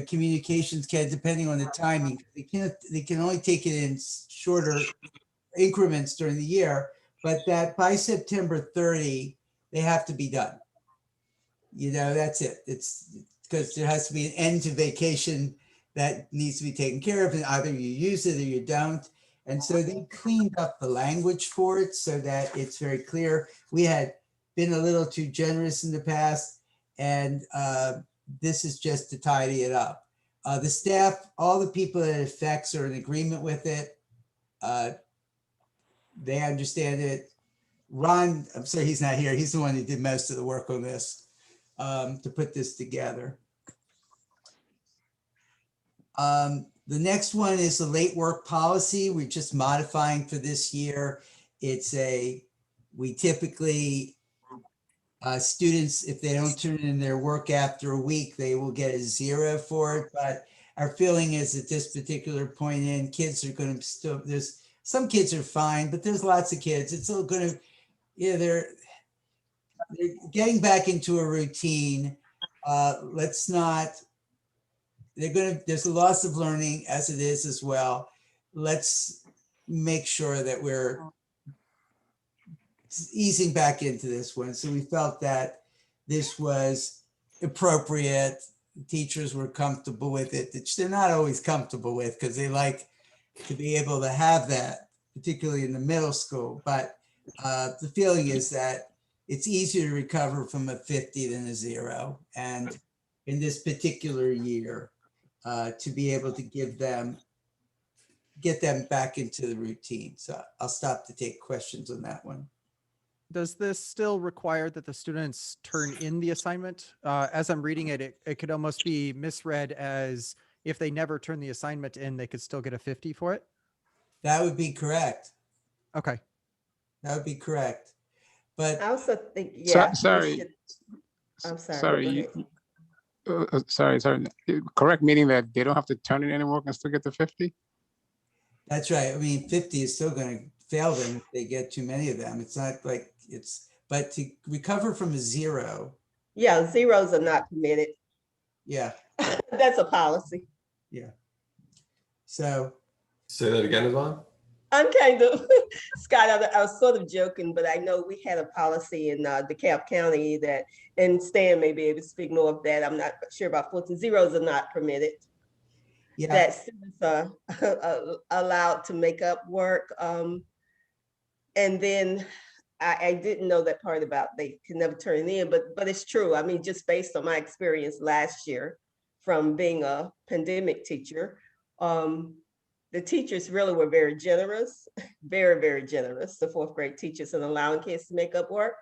communications can, depending on the timing. They can only take it in shorter increments during the year, but that by September 30, they have to be done. That's it. It's because there has to be an end to vacation that needs to be taken care of, and either you use it or you don't. And so they cleaned up the language for it so that it's very clear. We had been a little too generous in the past, and this is just to tidy it up. The staff, all the people that it affects are in agreement with it. They understand it. Ron, I'm sorry he's not here. He's the one who did most of the work on this to put this together. The next one is the late work policy. We're just modifying for this year. We typically, students, if they don't turn in their work after a week, they will get a 0 for it. But our feeling is at this particular point in, kids are going to still, there's some kids are fine, but there's lots of kids. It's still going to, they're getting back into a routine. There's a loss of learning as it is as well. Let's make sure that we're easing back into this one. So we felt that this was appropriate. Teachers were comfortable with it, which they're not always comfortable with because they like to be able to have that, particularly in the middle school. But the feeling is that it's easier to recover from a 50 than a 0. And in this particular year, to be able to get them back into the routine. So I'll stop to take questions on that one. Does this still require that the students turn in the assignment? As I'm reading it, it could almost be misread as if they never turn the assignment in, they could still get a 50 for it? That would be correct. Okay. That would be correct. But I also think, yeah. Sorry. I'm sorry. Sorry. Correct, meaning that they don't have to turn in any work and still get the 50? That's right. I mean, 50 is still going to fail them if they get too many of them. It's not like but to recover from a 0. Yeah, 0s are not permitted. Yeah. That's a policy. Yeah. So. Say that again, Yvonne? I'm kind of, Scott, I was sort of joking, but I know we had a policy in DeKalb County that, and Stan may be able to speak more of that. I'm not sure about Fulton. 0s are not permitted. Yeah. That students are allowed to make up work. And then I didn't know that part about they can never turn in, but it's true. I mean, just based on my experience last year from being a pandemic teacher, the teachers really were very generous, very, very generous, the 4th grade teachers, in allowing kids to make up work.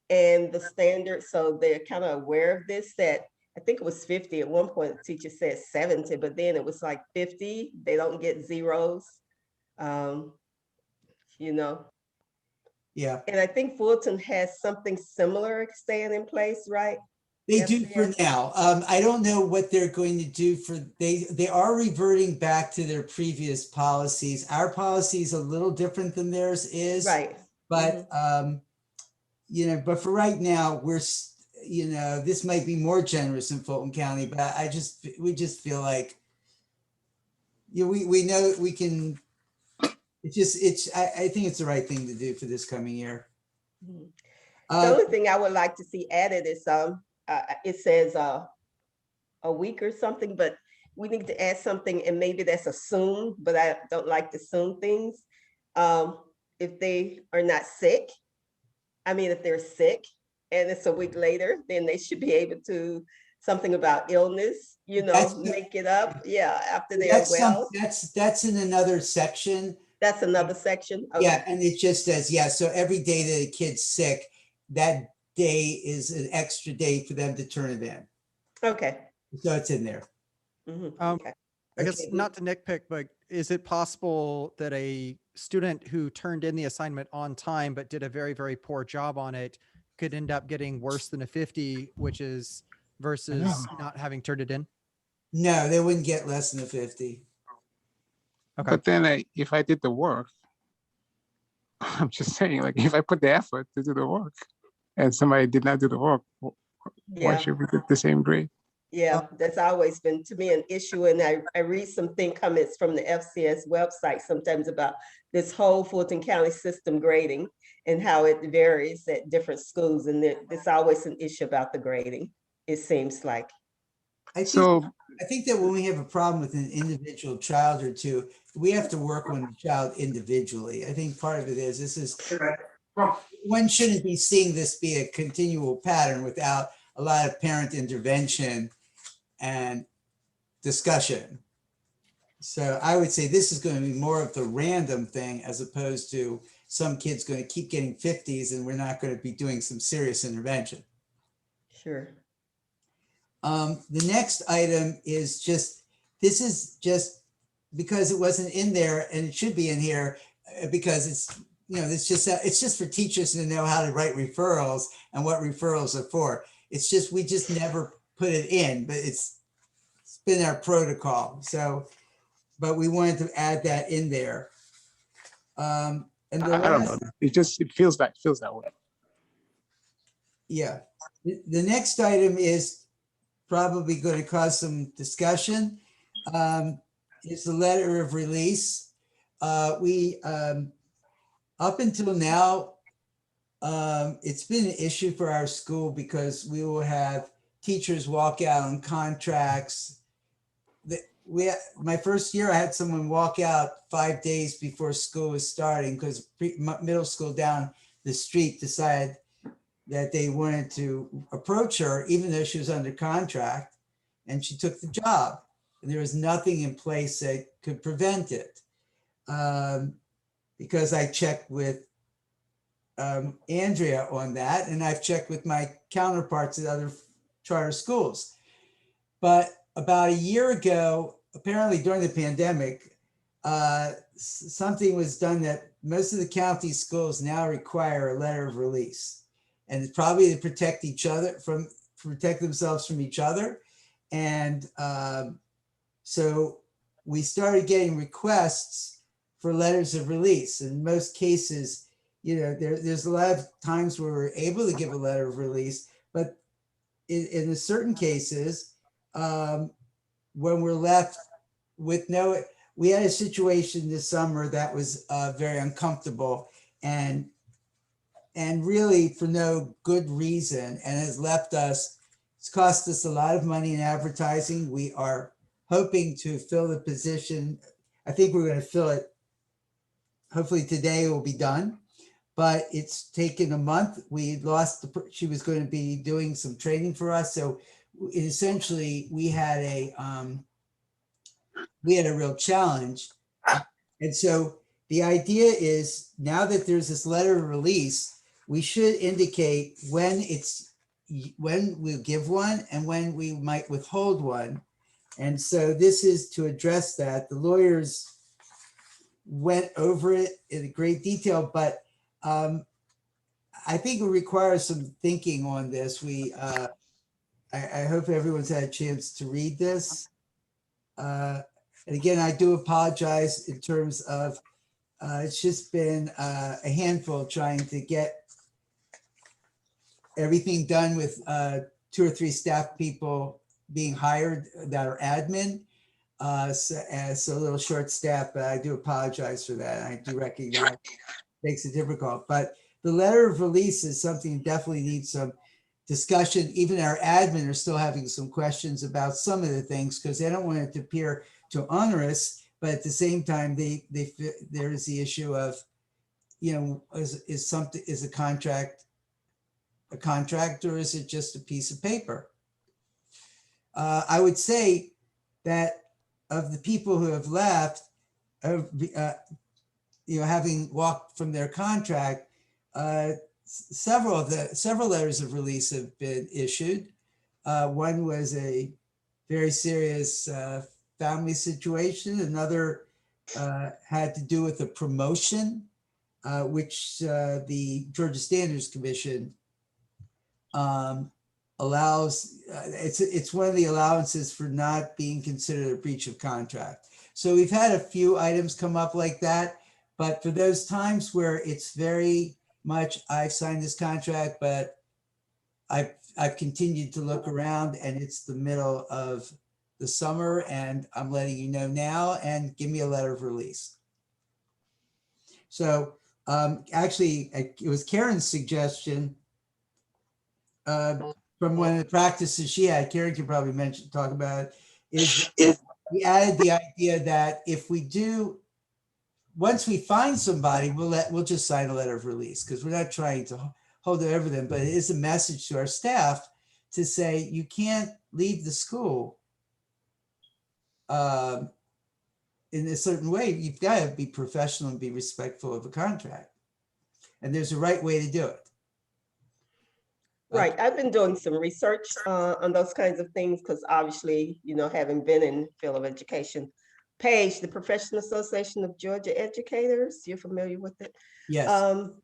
And the standard, so they're kind of aware of this, that I think it was 50. At one point, the teacher said 70, but then it was like 50. They don't get 0s, Yeah. And I think Fulton has something similar staying in place, right? They do for now. I don't know what they're going to do they are reverting back to their previous policies. Our policy is a little different than theirs is. Right. But, but for right now, we're, this might be more generous in Fulton County, but we just feel like, we know we can, I think it's the right thing to do for this coming year. The only thing I would like to see added is, it says a week or something, but we need to add something, and maybe that's assumed, but I don't like to assume things. If they are not sick, if they're sick and it's a week later, then they should be able to, something about illness, make it up. Yeah, after they're well. That's in another section. That's another section. Okay. Yeah, and it just says, so every day that a kid's sick, that day is an extra day for them to turn it in. Okay. So it's in there. Okay. I guess not to nitpick, but is it possible that a student who turned in the assignment on time but did a very, very poor job on it could end up getting worse than a 50, which is versus not having turned it in? No, they wouldn't get less than a 50. Okay. But then if I did the work I'm just saying, like, if I put the effort to do the work and somebody did not do the work, why Yeah. should we get the same grade? Yeah, that's always been to me an issue. And I read some comments from the FCS website sometimes about this whole Fulton County system grading and how it varies at different schools. And there's always an issue about the grading, it seems like. I think that when we have a problem with an individual child or two, we have to work on the child individually. I think part of it is one shouldn't be seeing this be a continual pattern without a lot of parent intervention and discussion. So I would say this is going to be more of the random thing as opposed to some kids going to keep getting 50s and we're not going to be doing some serious intervention. Sure. The next item is this is just because it wasn't in there and it should be in here because it's just for teachers to know how to write referrals and what referrals are for. It's just, we just never put it in, but it's been our protocol. So, but we wanted to add that in there. And I don't know. It feels that way. Yeah. The next item is probably going to cause some discussion. It's the letter of release. We up until now, it's been an issue for our school because we will have teachers walk out on contracts. My first year, I had someone walk out 5 days before school was starting because middle school down the street decided that they wanted to approach her, even though she was under contract, and she took the job. And there was nothing in place that could prevent it. Because I checked with Andrea on that, and I've checked with my counterparts at other charter schools. But about a year ago, apparently during the pandemic, something was done that most of the county schools now require a letter of release. And it's probably to protect themselves from each other. And so we started getting requests for letters of release. In most cases, there's a lot of times where we're able to give a letter of release, but in certain cases, when we're left with we had a situation this summer that was very uncomfortable and really for no good reason, and has left us, it's cost us a lot of money in advertising. We are hoping to fill the position. I think we're going to fill it. Hopefully today it will be done, but it's taken a month. We lost she was going to be doing some training for us. So essentially we had a real challenge. And so the idea is now that there's this letter of release, we should indicate when we'll give one and when we might withhold one. And so this is to address that. The lawyers went over it in great detail, but I think it requires some thinking on this. I hope everyone's had a chance to read this. And again, I do apologize in terms of it's just been a handful trying to get everything done with 2 or 3 staff people being hired that are admin. So a little short staff, but I do apologize for that. I do recognize it makes it difficult, but the letter of release is something that definitely needs some discussion. Even our admin are still having some questions about some of the things because they don't want it to appear too onerous, but at the same time, there is the issue of, is a contract a contract or is it just a piece of paper? I would say that of the people who have left, having walked from their contract, several letters of release have been issued. One was a very serious family situation. Another had to do with a promotion, which the Georgia Standards Commission allows. It's one of the allowances for not being considered a breach of contract. So we've had a few items come up like that, But for those times where it's very much, I've signed this contract, but I've continued to look around and it's the middle of the summer and I'm letting you know now and give me a letter of release. So actually, it was Karen's suggestion from one of the practices she had. Karen can probably talk about it, is we added the idea that if we do, once we find somebody, we'll just sign a letter of release, because we're not trying to hold it over them, but it is a message to our staff to say, you can't leave the school in a certain way. You've got to be professional and be respectful of a contract. And there's a right way to do it. Right. I've been doing some research on those kinds of things because obviously, you know, having been in the field of education, PAGE, the Professional Association of Georgia Educators, you're familiar with it? Yes.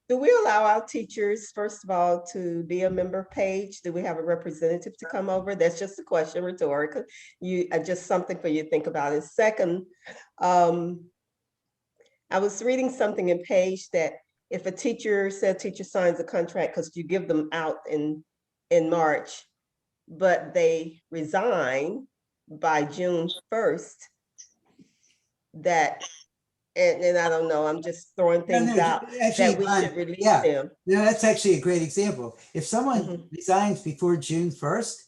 Do we allow our teachers, first of all, to be a member of PAGE? Do we have a representative to come over? That's just a question, rhetorical. Just something for you to think about. And second, I was reading something in PAGE that if a teacher signs a contract, because you give them out in March, but they resign by June 1st, that, and I don't know, I'm just throwing things out, actually, that we should release them. No, that's actually a great example. If someone resigns before June 1st,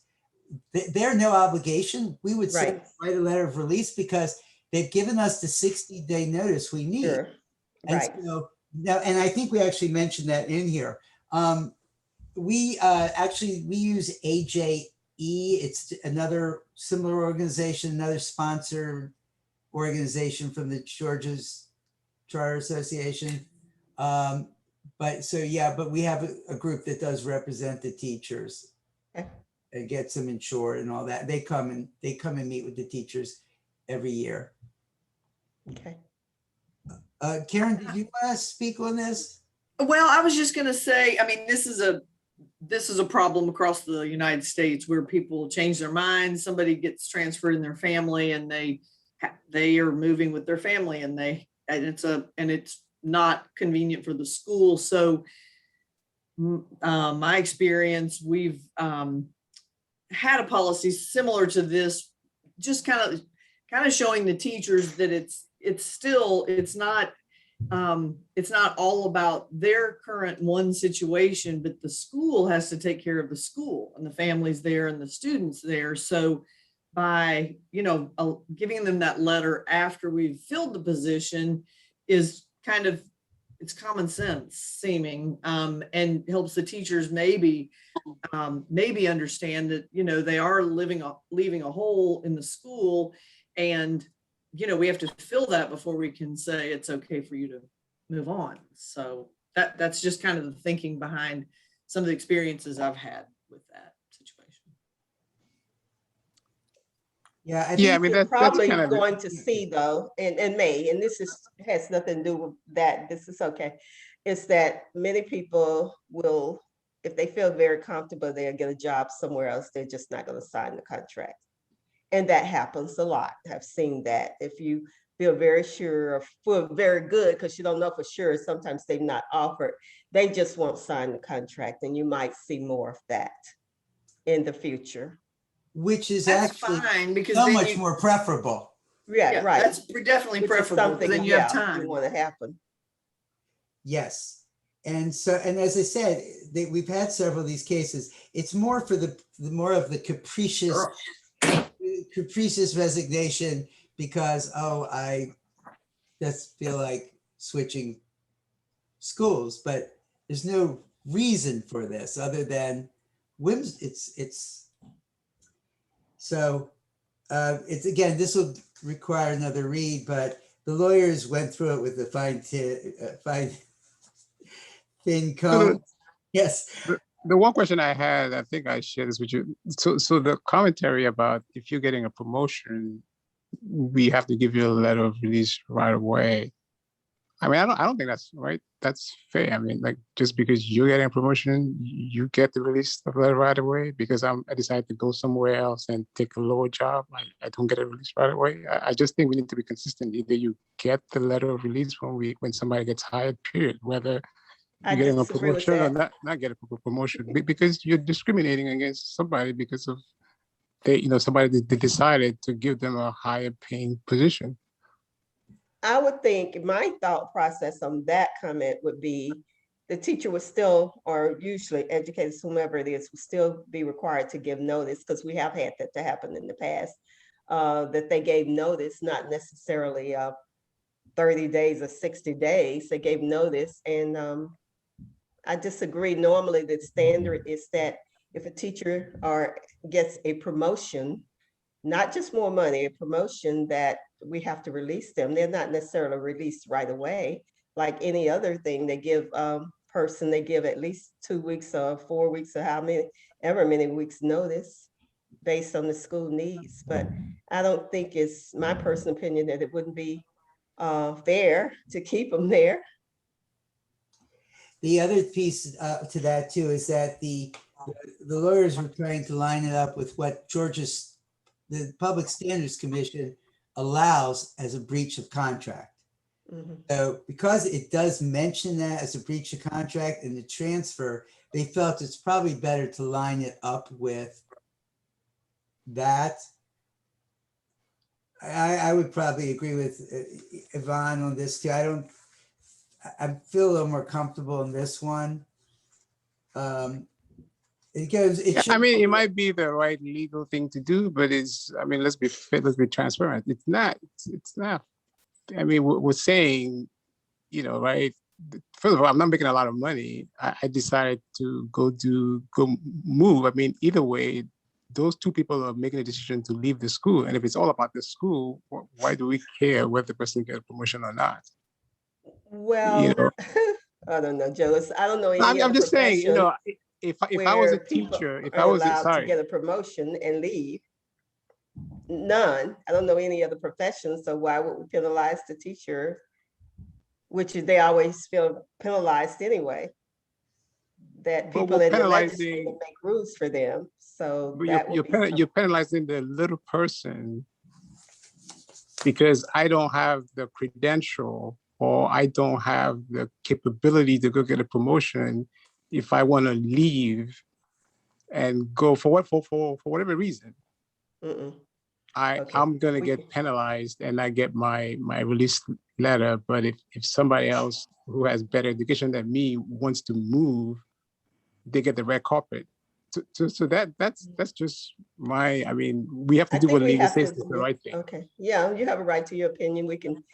they're no obligation. We would say write a letter of release because they've given us the 60-day notice we need. Sure. And Right. so now, and I think we actually mentioned that in here. We use AJE. It's another similar organization, another sponsor organization from the Georgia's Charter Association. But we have a group that does represent the teachers and gets them insured and all that. They come and meet with the teachers every year. Okay. Karen, did you want to speak on this? Well, I was just going to say, I mean, this is a problem across the United States where people change their minds. Somebody gets transferred in their family and they are moving with their family and it's not convenient for the school. So my experience, we've had a policy similar to this, just kind of showing the teachers that it's not all about their current one situation, but the school has to take care of the school and the families there and the students there. So by, giving them that letter after we've filled the position is it's common sense seeming, and helps the teachers maybe understand that, they are leaving a hole in the school, and, we have to fill that before we can say it's okay for you to move on. So that's just kind of the thinking behind some of the experiences I've had with that situation. Yeah, I mean, that's probably kind of going to see though, and May, and this has nothing to do with that. This is okay. It's that many people will, if they feel very comfortable, they'll get a job somewhere else. They're just not going to sign the contract. And that happens a lot. I've seen that. If you feel very sure or feel very good, because you don't know for sure, sometimes they've not offered, they just won't sign the contract. And you might see more of that in the future. Which is that's actually fine, because so much more preferable. Yeah, right. That's definitely preferable. Then you have time. You want to happen. Yes. And so, and as I said, we've had several of these cases. It's more for the more of the capricious resignation because, I just feel like switching schools, but there's no reason for this other than whims. So it's, again, this will require another read, but the lawyers went through it with the thin comb. Yes. The one question I had, I think I shared this with you. So the commentary about if you're getting a promotion, we have to give you a letter of release right away. I mean, I don't think that's right. That's fair. I mean, like, just because you're getting a promotion, you get the release of letter right away. Because I decided to go somewhere else and take a lower job, I don't get a release right away. I just think we need to be consistent. Either you get the letter of release when somebody gets hired, period. Whether I you're getting a disagree with promotion or that. not get a promotion, because you're discriminating against somebody because of somebody they decided to give them a higher paying position. I would think my thought process on that comment would be the teacher would still, or usually educators, whomever it is, would still be required to give notice, because we have had that to happen in the past, that they gave notice, not necessarily 30 days or 60 days. They gave notice. And I disagree. Normally the standard is that if a teacher gets a promotion, not just more money, a promotion, that we have to release them. They're not necessarily released right away. Like any other thing, they give person, they give at least 2 weeks or 4 weeks or ever many weeks notice based on the school needs. But I don't think, it's my personal opinion, that it wouldn't be fair to keep them there. The other piece to that too is that the lawyers were trying to line it up with what the Public Standards Commission allows as a breach of contract. Mhm. So because it does mention that as a breach of contract in the transfer, they felt it's probably better to line it up with that. I would probably agree with Yvonne on this too. I feel a little more comfortable in this one. I mean, it might be the right legal thing to do, but let's be transparent. It's not. I mean, we're saying, right? First of all, I'm not making a lot of money. I decided to go move. I mean, either way, those two people are making a decision to leave the school. And if it's all about the school, why do we care whether the person gets a promotion or not? Well, I don't know, Joe. I don't know any I'm other just saying, profession if I was a where people teacher, if I are was allowed to get a promotion and leave. None. I don't know any other profession. So why would we penalize the teacher, which they always feel penalized anyway? That people in the legislature make rules for them. So that you're penalizing the little person because I don't have the credential or I don't have the capability to go get a promotion. If I want to leave and go for whatever reason, I'm gonna get penalized and I get my release letter. But if somebody else who has better education than me wants to move, they get the red carpet. So that's just my. I mean, we have to do what legal says is the right thing. Okay, yeah, you have a right to your opinion. We can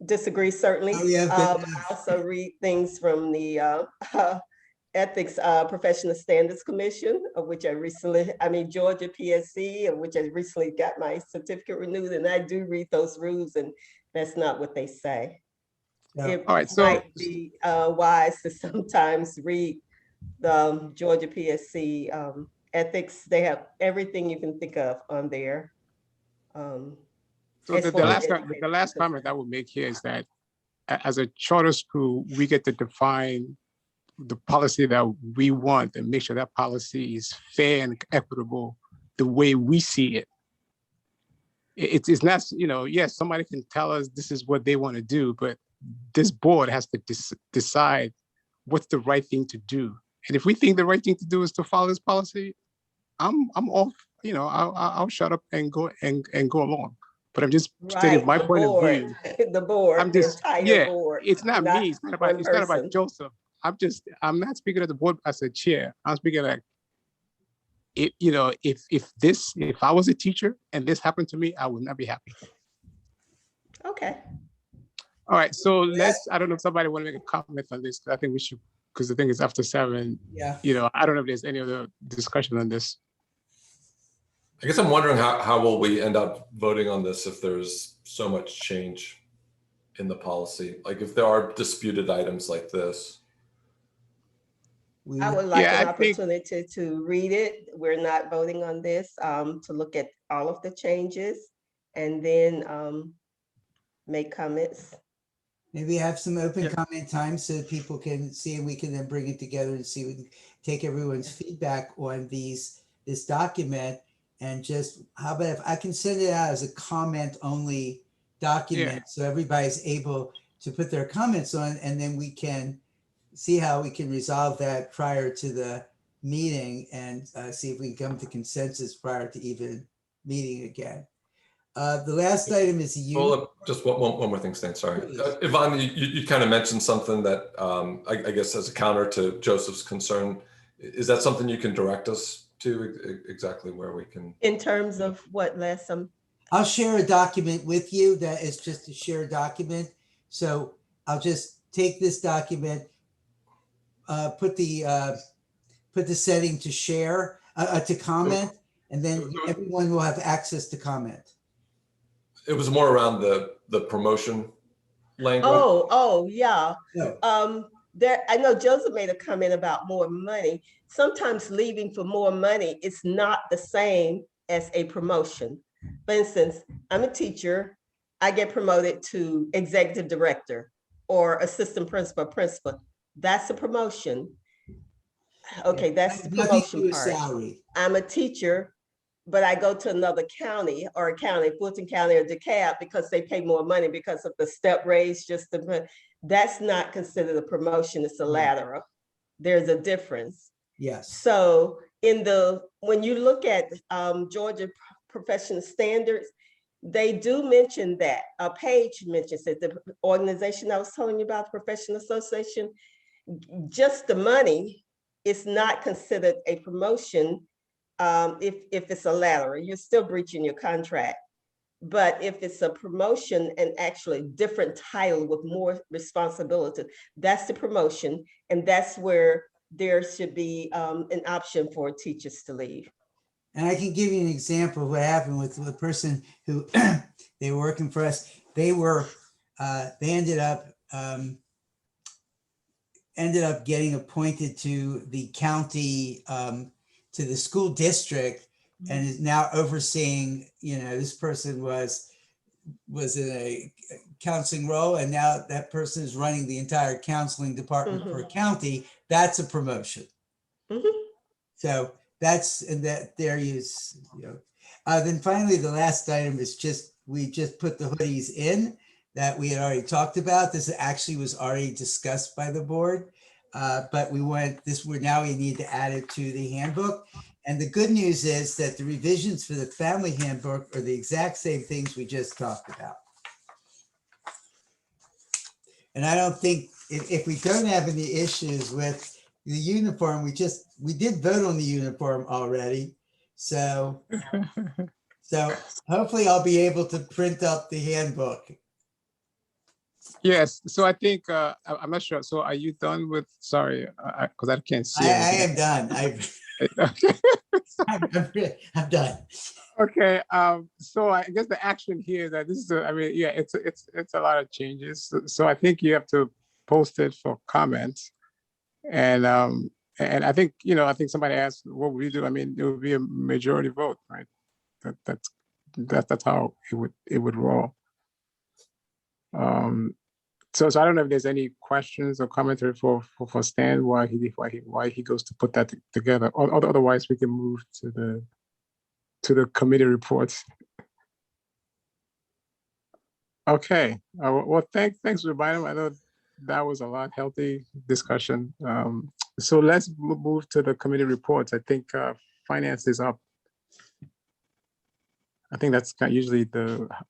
disagree certainly. I also read things from the Ethics Professional Standards Commission, of which Georgia PSC, of which I recently got my certificate renewed, and I do read those rules, and that's not what they say. Yeah. It might be wise to sometimes read the Georgia PSC ethics. They have everything you can think of on there. So the last comment I would make here is that as a charter school, we get to define the policy that we want and make sure that policy is fair and equitable the way we see it. It's not, yes, somebody can tell us this is what they want to do, but this board has to decide what's the right thing to do. And if we think the right thing to do is to follow this policy, I'm off. I'll shut up and go along. But I'm just stating my point of view. The board, the entire board. It's not me. It's not about Joseph. I'm not speaking of the board as a chair. I'm speaking like, if I was a teacher and this happened to me, I would not be happy. Okay. All right. So I don't know if somebody want to make a comment on this. I think we should, because the thing is after 7. Yeah. I don't know if there's any other discussion on this. I guess I'm wondering how will we end up voting on this if there's so much change in the policy? Like if there are disputed items like this. I would like an opportunity to read it. We're not voting on this, to look at all of the changes and then make comments. Maybe have some open Yeah. comment time so that people can see, and we can then bring it together and see, we can take everyone's feedback on this document. And just, how about if I can send it out as a comment only document, so everybody's able to put their comments on, and then we can see how we can resolve that prior to the meeting, and see if we can come to consensus prior to even meeting again. The last item is the Well, just one more thing, Stan, sorry. Please. Yvonne, you kind of mentioned something that I guess as a counter to Joseph's concern, is that something you can direct us to, exactly where we can? In terms of what, Les? I'll share a document with you that is just a shared document. So I'll just take this document, put the setting to share, to comment, and then everyone will have access to comment. It was more around the promotion language. Oh, yeah. Yeah. I know Joseph made a comment about more money. Sometimes leaving for more money is not the same as a promotion. For instance, I'm a teacher. I get promoted to executive director or assistant principal. That's a promotion. Okay, that's the Nothing to do promotion with part. salary. I'm a teacher, but I go to another county or a county, Fulton County or DeKalb, because they pay more money because of the step raise. That's not considered a promotion. It's a lateral. There's a difference. Yes. So when you look at Georgia professional standards, they do mention that. A page mentions it. The organization I was telling you about, professional association, just the money is not considered a promotion. If it's a lateral, you're still breaching your contract. But if it's a promotion and actually different title with more responsibility, that's the promotion. And that's where there should be an option for teachers to leave. And I can give you an example of what happened with the person who they were working for us. They ended up getting appointed to the county, to the school district, and is now overseeing, this person was in a counseling role, and now that person is running the entire counseling department for a county. That's a promotion. So then finally, the last item is we just put the hoodies in that we had already talked about. This actually was already discussed by the board, but now we need to add it to the handbook. And the good news is that the revisions for the family handbook are the exact same things we just talked about. And I don't think, if we don't have any issues with the uniform, we did vote on the uniform already. So hopefully I'll be able to print up the handbook. Yes, so I think, I'm not sure. So are you done with, sorry, because I can't see. I am done. I'm done. Okay, so I guess the action here that this is, it's a lot of changes. So I think you have to post it for comments. And I think, I think somebody asked, what would we do? I mean, it would be a majority vote, right? That's how it would roll. So I don't know if there's any questions or commentary for Stan why he goes to put that together. Otherwise, we can move to the committee reports. Okay. Well, thanks for reminding me. I know that was a lot healthy discussion. So let's move to the committee reports. I think finance is up. I think that's usually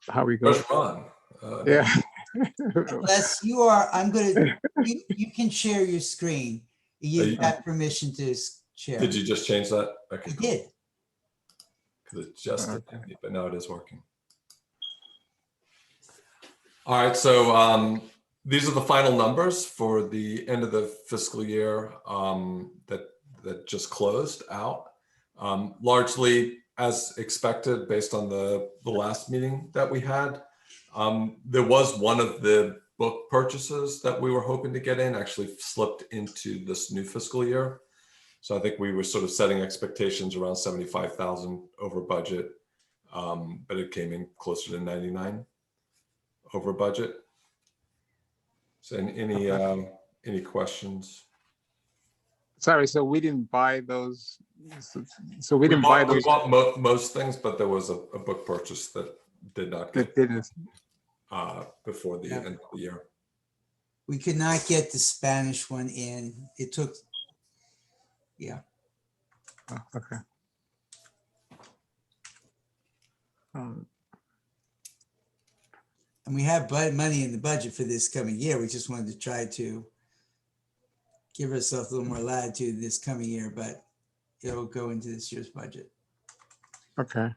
how we go. Where's Ron? Yeah. Unless you can share your screen. You've got permission to share. Did you just change that? Okay, I did. Because it just did, but now it is working. All right, so these are the final numbers for the end of the fiscal year that just closed out. Largely as expected based on the last meeting that we had. There was one of the book purchases that we were hoping to get in actually slipped into this new fiscal year. So I think we were sort of setting expectations around 75,000 over budget, but it came in closer to 99 over budget. So any questions? Sorry, so we didn't buy those. So we We didn't buy bought, we those. bought most things, but there was a book purchase that did not get That didn't. before the Yeah. end of the year. We could not get the Spanish one in. It took, yeah. Oh, okay. And we have money in the budget for this coming year. We just wanted to try to give ourselves a little more latitude this coming year, but it'll go into this year's budget. Okay.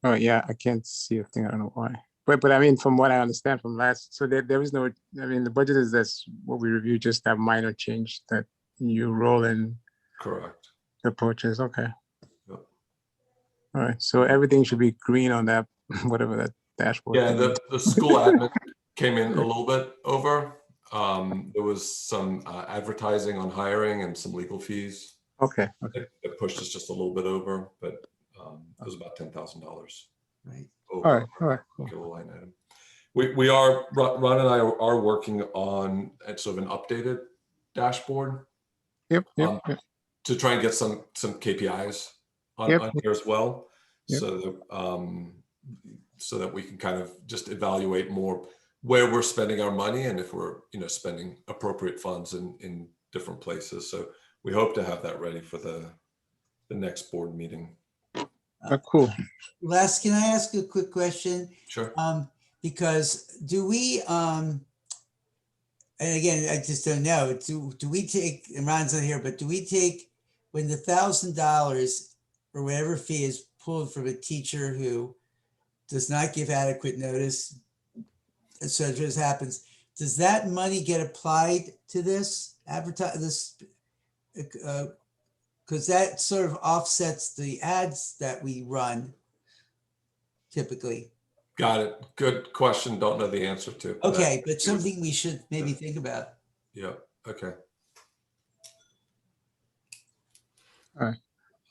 Oh yeah, I can't see a thing. I don't know why. But I mean, from what I understand from last, so there is no. I mean, the budget is this what we reviewed, just that minor change that you roll in Correct. the purchase. Okay. Yep. All right. So everything should be green on that, whatever that dashboard. Yeah, thing is. the school admin came in a little bit over. There was some advertising on hiring and some legal fees. Okay. Okay. It pushed us just a little bit over, but it was about $10,000. Right. All right. All right. Cool. Particular line item. We are, Ron and I are working on sort of an updated dashboard Yep. Yep. Yep. to try and get some KPIs on here as well. Yep. So that we can kind of just evaluate more where we're spending our money and if we're spending appropriate funds in different places. So we hope to have that ready for the next board meeting. Cool. Les, can I ask you a quick question? Sure. Because do we, and again, I just don't know, do we take, and Ron's not here, but do we take, when the $1,000 or whatever fee is pulled from a teacher who does not give adequate notice, such as happens, does that money get applied to this because that sort of offsets the ads that we run typically? Got it. Good question. Don't know the answer to. Okay, but something we should maybe think about. Yeah. Okay. All right.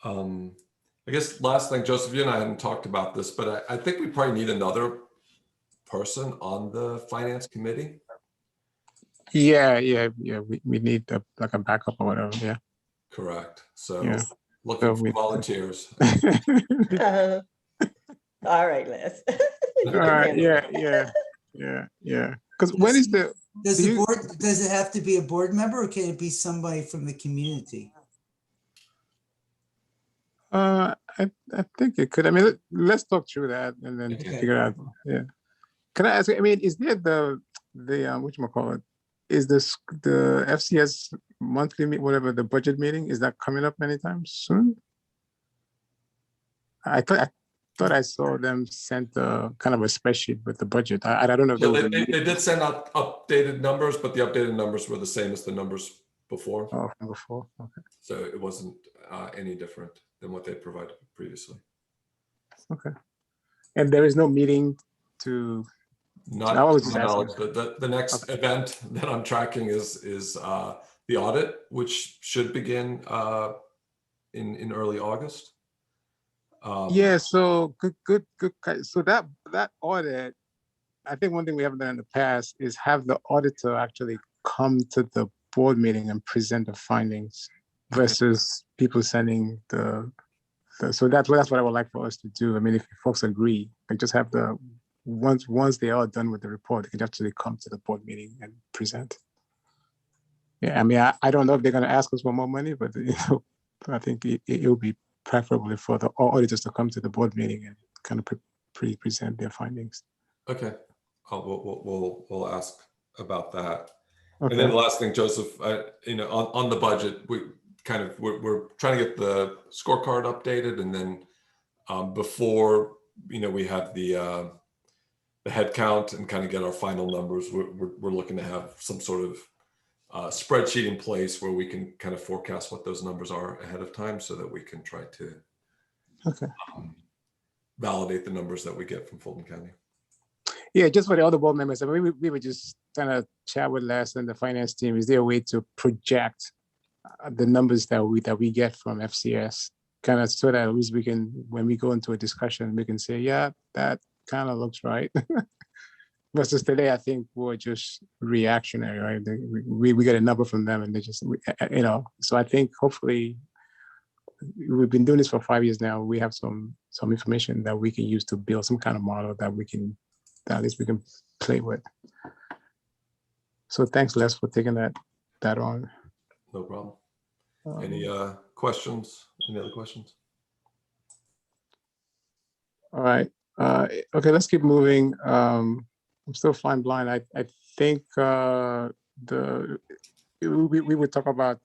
I guess last thing, Joseph, you and I hadn't talked about this, but I think we probably need another person on the finance committee. Yeah. We need like a backup or whatever. Yeah. Correct. So Yeah. looking for volunteers. All right, Les. All right. Yeah. Because when is the? Does it have to be a board member or can it be somebody from the community? I think it could. I mean, let's talk through that and then Okay. figure out. Yeah. Can I ask? I mean, is there the whatchamacallit? Is this the FCS monthly whatever the budget meeting? Is that coming up anytime soon? I thought I saw them sent kind of a spreadsheet with the budget. I don't know if So they did send out updated numbers, but the updated numbers were the same as the numbers before. Oh, from before. Okay. So it wasn't any different than what they provided previously. Okay. And there is no meeting to. Not I was to just my asking. knowledge. The next event that I'm tracking is the audit, which should begin in early August. Yeah. So good. So that audit, I think one thing we haven't done in the past is have the auditor actually come to the board meeting and present the findings versus people sending so that's what I would like for us to do. I mean, if folks agree, like just have once they are done with the report, they can actually come to the board meeting and present. Yeah, I mean, I don't know if they're going to ask us for more money, but I think it will be preferably for the auditors to come to the board meeting and kind of present their findings. Okay, we'll ask about that. Okay. And then the last thing, Joseph, on the budget, we're trying to get the scorecard updated, and then before we have the head count and kind of get our final numbers, we're looking to have some sort of spreadsheet in place where we can kind of forecast what those numbers are ahead of time, so that we can try to validate the numbers that we get from Fulton County. Yeah, just for the other board members, I mean, we were just kind of chat with Les and the finance team. Is there a way to project the numbers that we get from FCS, kind of so that at least we can, when we go into a discussion, we can say, yeah, that kind of looks right. versus today, I think we're just reactionary, right? We get a number from them and they just, so I think hopefully we've been doing this for 5 years now. We have some information that we can use to build some kind of model that at least we can play with. So thanks, Les, for taking that on. No problem. Any questions? Any other questions? All right. Okay, let's keep moving. I'm still flying blind. I think we would talk about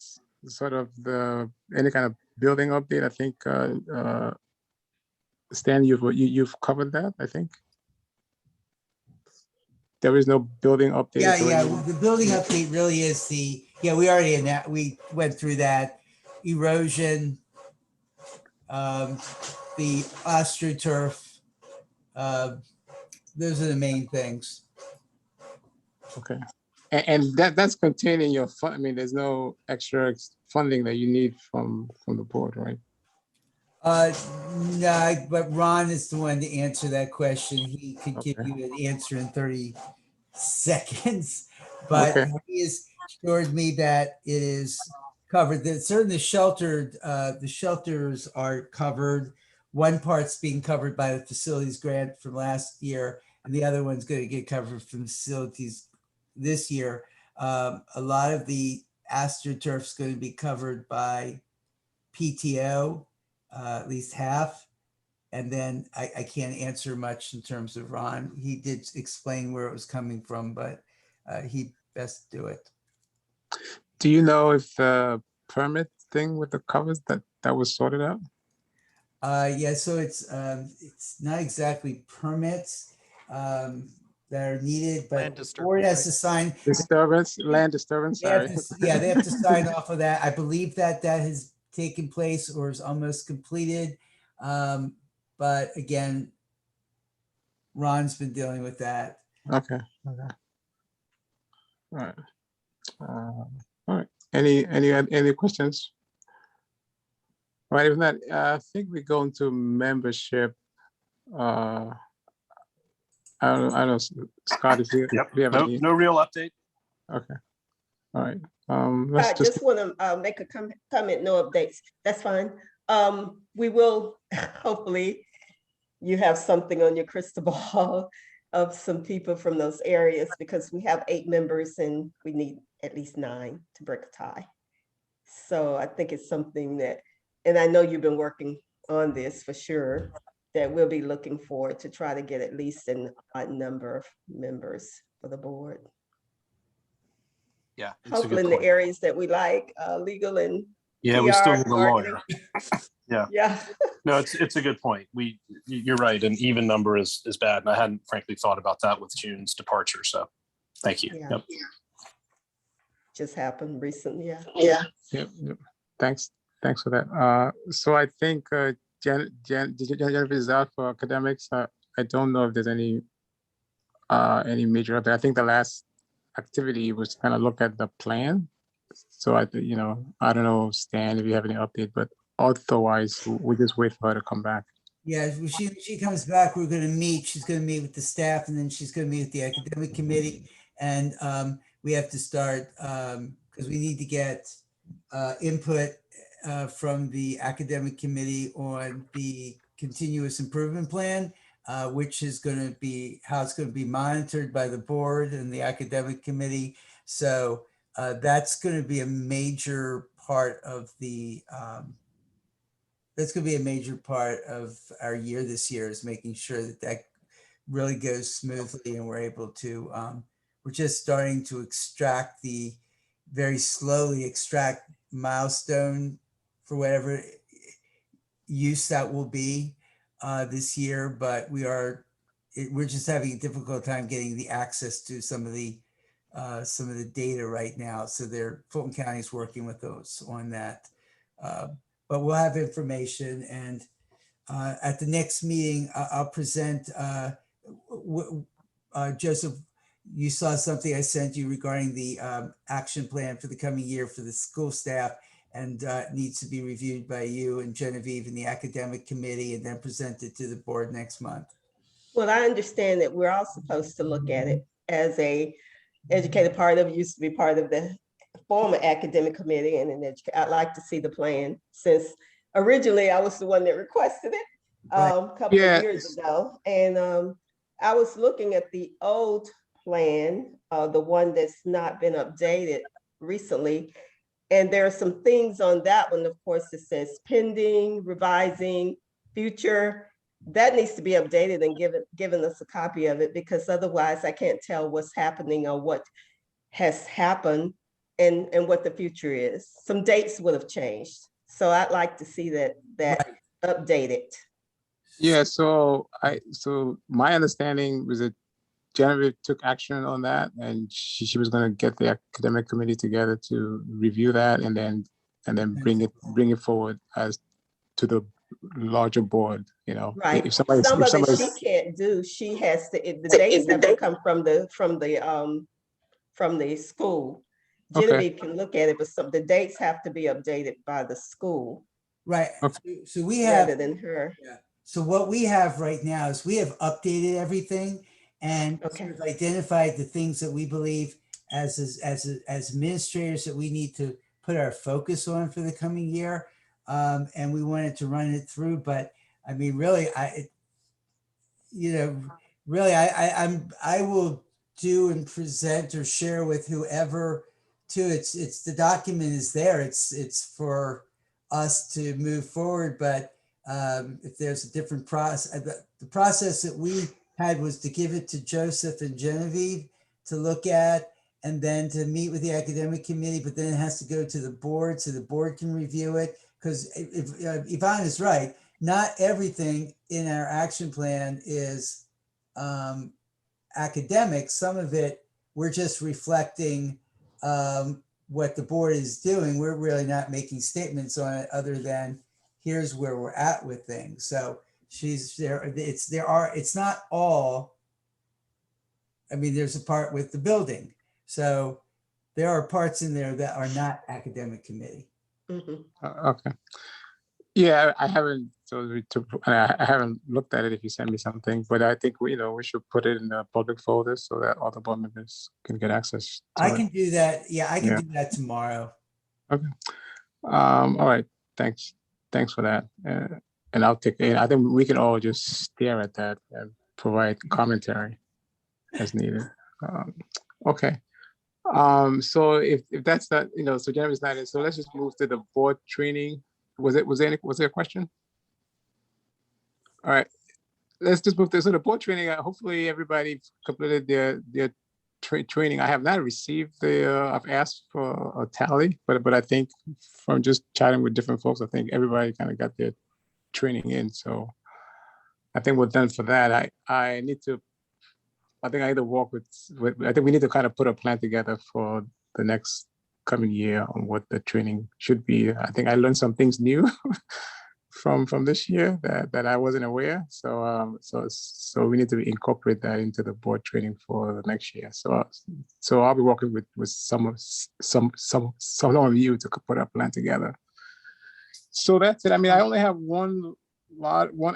sort of any kind of building update. I think Stan, you've covered that. I think there is no building update. Yeah. The building update really is we went through that erosion, the astroturf. Those are the main things. Okay. And that's contained in your fund. I mean, there's no extra funding that you need from the board, right? No, but Ron is the one to answer that question. He could give Okay. you an answer in 30 seconds, but Okay. he has assured me that it is covered. That certainly the shelters are covered. One part's being covered by the facilities grant from last year, and the other one's going to get covered from facilities this year. A lot of the AstroTurf is going to be covered by PTO, at least half. And then I can't answer much in terms of Ron. He did explain where it was coming from, but he best do it. Do you know if the permit thing with the covers that was sorted out? Yeah, so it's not exactly permits that are needed, but Land the board disturbance, has to sign. Land disturbance. They have Sorry. they have to sign off of that. I believe that has taken place or is almost completed. But again, Ron's been dealing with that. Okay. All right. All right. Any questions? All right. If not, I think we go into membership. I don't know. Scott is here. Yep. Do you have any? No real update. Okay. All right. I Let's just want to make a comment, no updates. That's fine. We will, hopefully, you have something on your crystal ball of some people from those areas, because we have 8 members and we need at least 9 to break a tie. So I think it's something that, and I know you've been working on this for sure, that we'll be looking for to try to get at least an odd number of members for the board. Yeah. Hopefully in the areas that we like, legal and Yeah, PR, we still need a marketing. lawyer. Yeah. No, it's a good point. You're right. An even number is bad. And I hadn't frankly thought about that with June's departure. So thank you. Yeah. Yep. Just happened recently. Yep. Thanks for that. So I think Jennifer is out for academics. I don't know if there's any major update. I think the last activity was kind of look at the plan. So I don't know, Stan, if you have any update, but otherwise we just wait for her to come back. Yeah, when she comes back, we're going to meet. She's going to meet with the staff, and then she's going to meet with the academic committee. And we have to start because we need to get input from the academic committee on the continuous improvement plan, which is going to be how it's going to be monitored by the board and the academic committee. So that's going to be a major part of the that's going to be a major part of our year this year, is making sure that really goes smoothly and we're able to, we're just starting to very slowly extract milestone for whatever use that will be this year, but we're just having a difficult time getting the access to some of the data right now. So Fulton County is working with those on that. But we'll have information, and at the next meeting, I'll present, Joseph, you saw something I sent you regarding the action plan for the coming year for the school staff, and needs to be reviewed by you and Genevieve and the academic committee, and then presented to the board next month. Well, I understand that we're all supposed to look at it as a educated part of, used to be part of the former academic committee and I'd like to see the plan since originally I was the one that requested it a couple of years ago. And I was looking at the old plan, the one that's not been updated recently. And there are some things on that one, of course, it says pending, revising, future. That needs to be updated and given us a copy of it, because otherwise I can't tell what's happening or what has happened and what the future is. Some dates would have changed. So I'd like to see that updated. Yeah, so my understanding was that Genevieve took action on that, and she was going to get the academic committee together to review that, and then bring it forward as to the larger board. You know, right. If Some of it she can't do. She has to. The dates have to come from the school. Genevieve can look at it, but the dates have to be updated by the school. Right. Okay. So we have, rather than her. Yeah. So what we have right now is we have updated everything and sort of identified the things that we believe as administrators that we need to put our focus on for the coming year. And we wanted to run it through, but I mean, really, I will do and present or share with whoever too. It's the document is there. It's for us to move forward, but if there's a different process, the process that we had was to give it to Joseph and Genevieve to look at, and then to meet with the academic committee, but then it has to go to the board so the board can review it. Because if Yvonne is right, not everything in our action plan is academic. Some of it, we're just reflecting what the board is doing. We're really not making statements on it other than here's where we're at with things. So she's there. It's not all, I mean, there's a part with the building. So there are parts in there that are not academic committee. Okay. Yeah, I haven't. I haven't looked at it. If you send me something, but I think we should put it in the public folder so that all the board members can get access to I it. can do that. Yeah, I can do that tomorrow. Okay. All right. Thanks for that. And I'll take it. I think we can all just stare at that and provide commentary as needed. Okay. So if that's not, so Jennifer's not in, so let's just move to the board training. Was there a question? All right, let's just move to, so the board training, hopefully everybody completed their training. I have not received I've asked for a tally, but I think from just chatting with different folks, I think everybody kind of got their training in. So I think we're done for that. I need to walk with, I think we need to kind of put a plan together for the next coming year on what the training should be. I think I learned some things new from this year that I wasn't aware. So we need to incorporate that into the board training for the next year. So I'll be working with some of you to put a plan together. So that's it. I mean, I only have one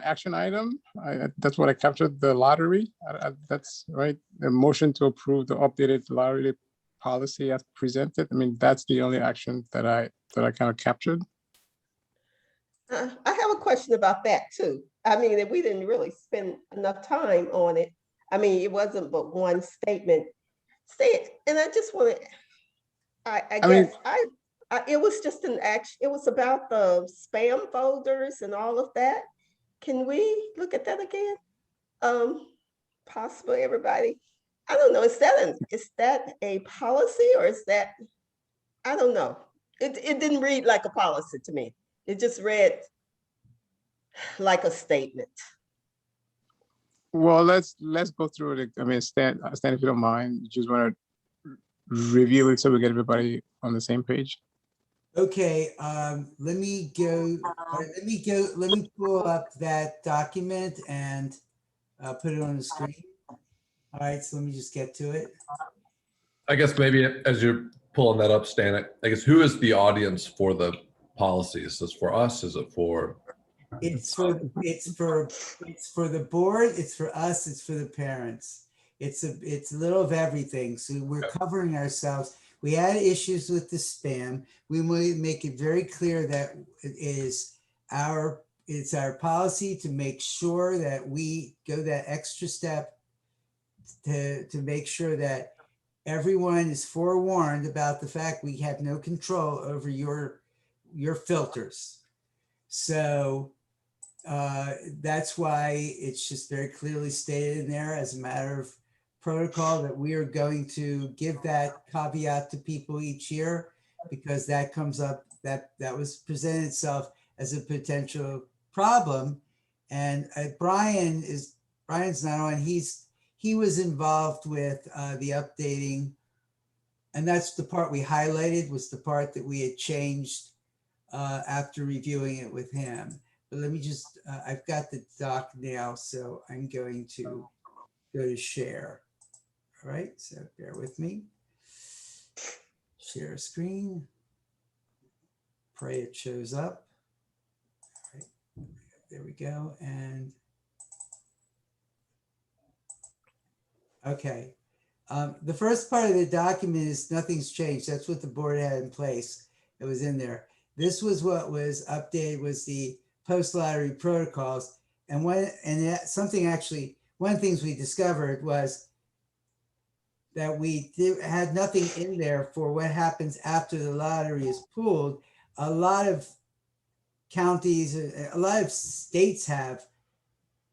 action item. That's what I captured, the lottery. That's right. The motion to approve the updated lottery policy as presented. I mean, that's the only action that I kind of captured. I have a question about that too. I mean, we didn't really spend enough time on it. I mean, it wasn't but one statement. And I just want to, I guess it was just an action. It was about the spam folders and all of that. Can we look at that again? Possibly, everybody. I don't know. Is that a policy, or is that, I don't know. It didn't read like a policy to me. It just read like a statement. Well, let's go through it. I mean, Stan, if you don't mind, you just want to review it so we get everybody on the same page. Okay, let me pull up that document and put it on the screen. All right, so let me just get to it. I guess maybe as you're pulling that up, Stan, I guess who is the audience for the policies? Is this for us? Is it for It's for the board, it's for us, it's for the parents. It's a little of everything. So we're covering ourselves. We had issues with the spam. We want to make it very clear that it's our policy to make sure that we go that extra step to make sure that everyone is forewarned about the fact we have no control over your filters. So that's why it's just very clearly stated in there as a matter of protocol that we are going to give that caveat to people each year, because that comes up, that was presented itself as a potential problem. And Brian's not on. He was involved with the updating, and that's the part we highlighted, was the part that we had changed after reviewing it with him. But let me just, I've got the doc now, so I'm going to go to share. All right, so bear with me. Share screen. Pray it shows up. All right, there we go. And okay. The first part of the document is nothing's changed. That's what the board had in place. It was in there. This was what was updated, was the post-lottery protocols. And one of the things we discovered was that we had nothing in there for what happens after the lottery is pooled. A lot of counties, a lot of states have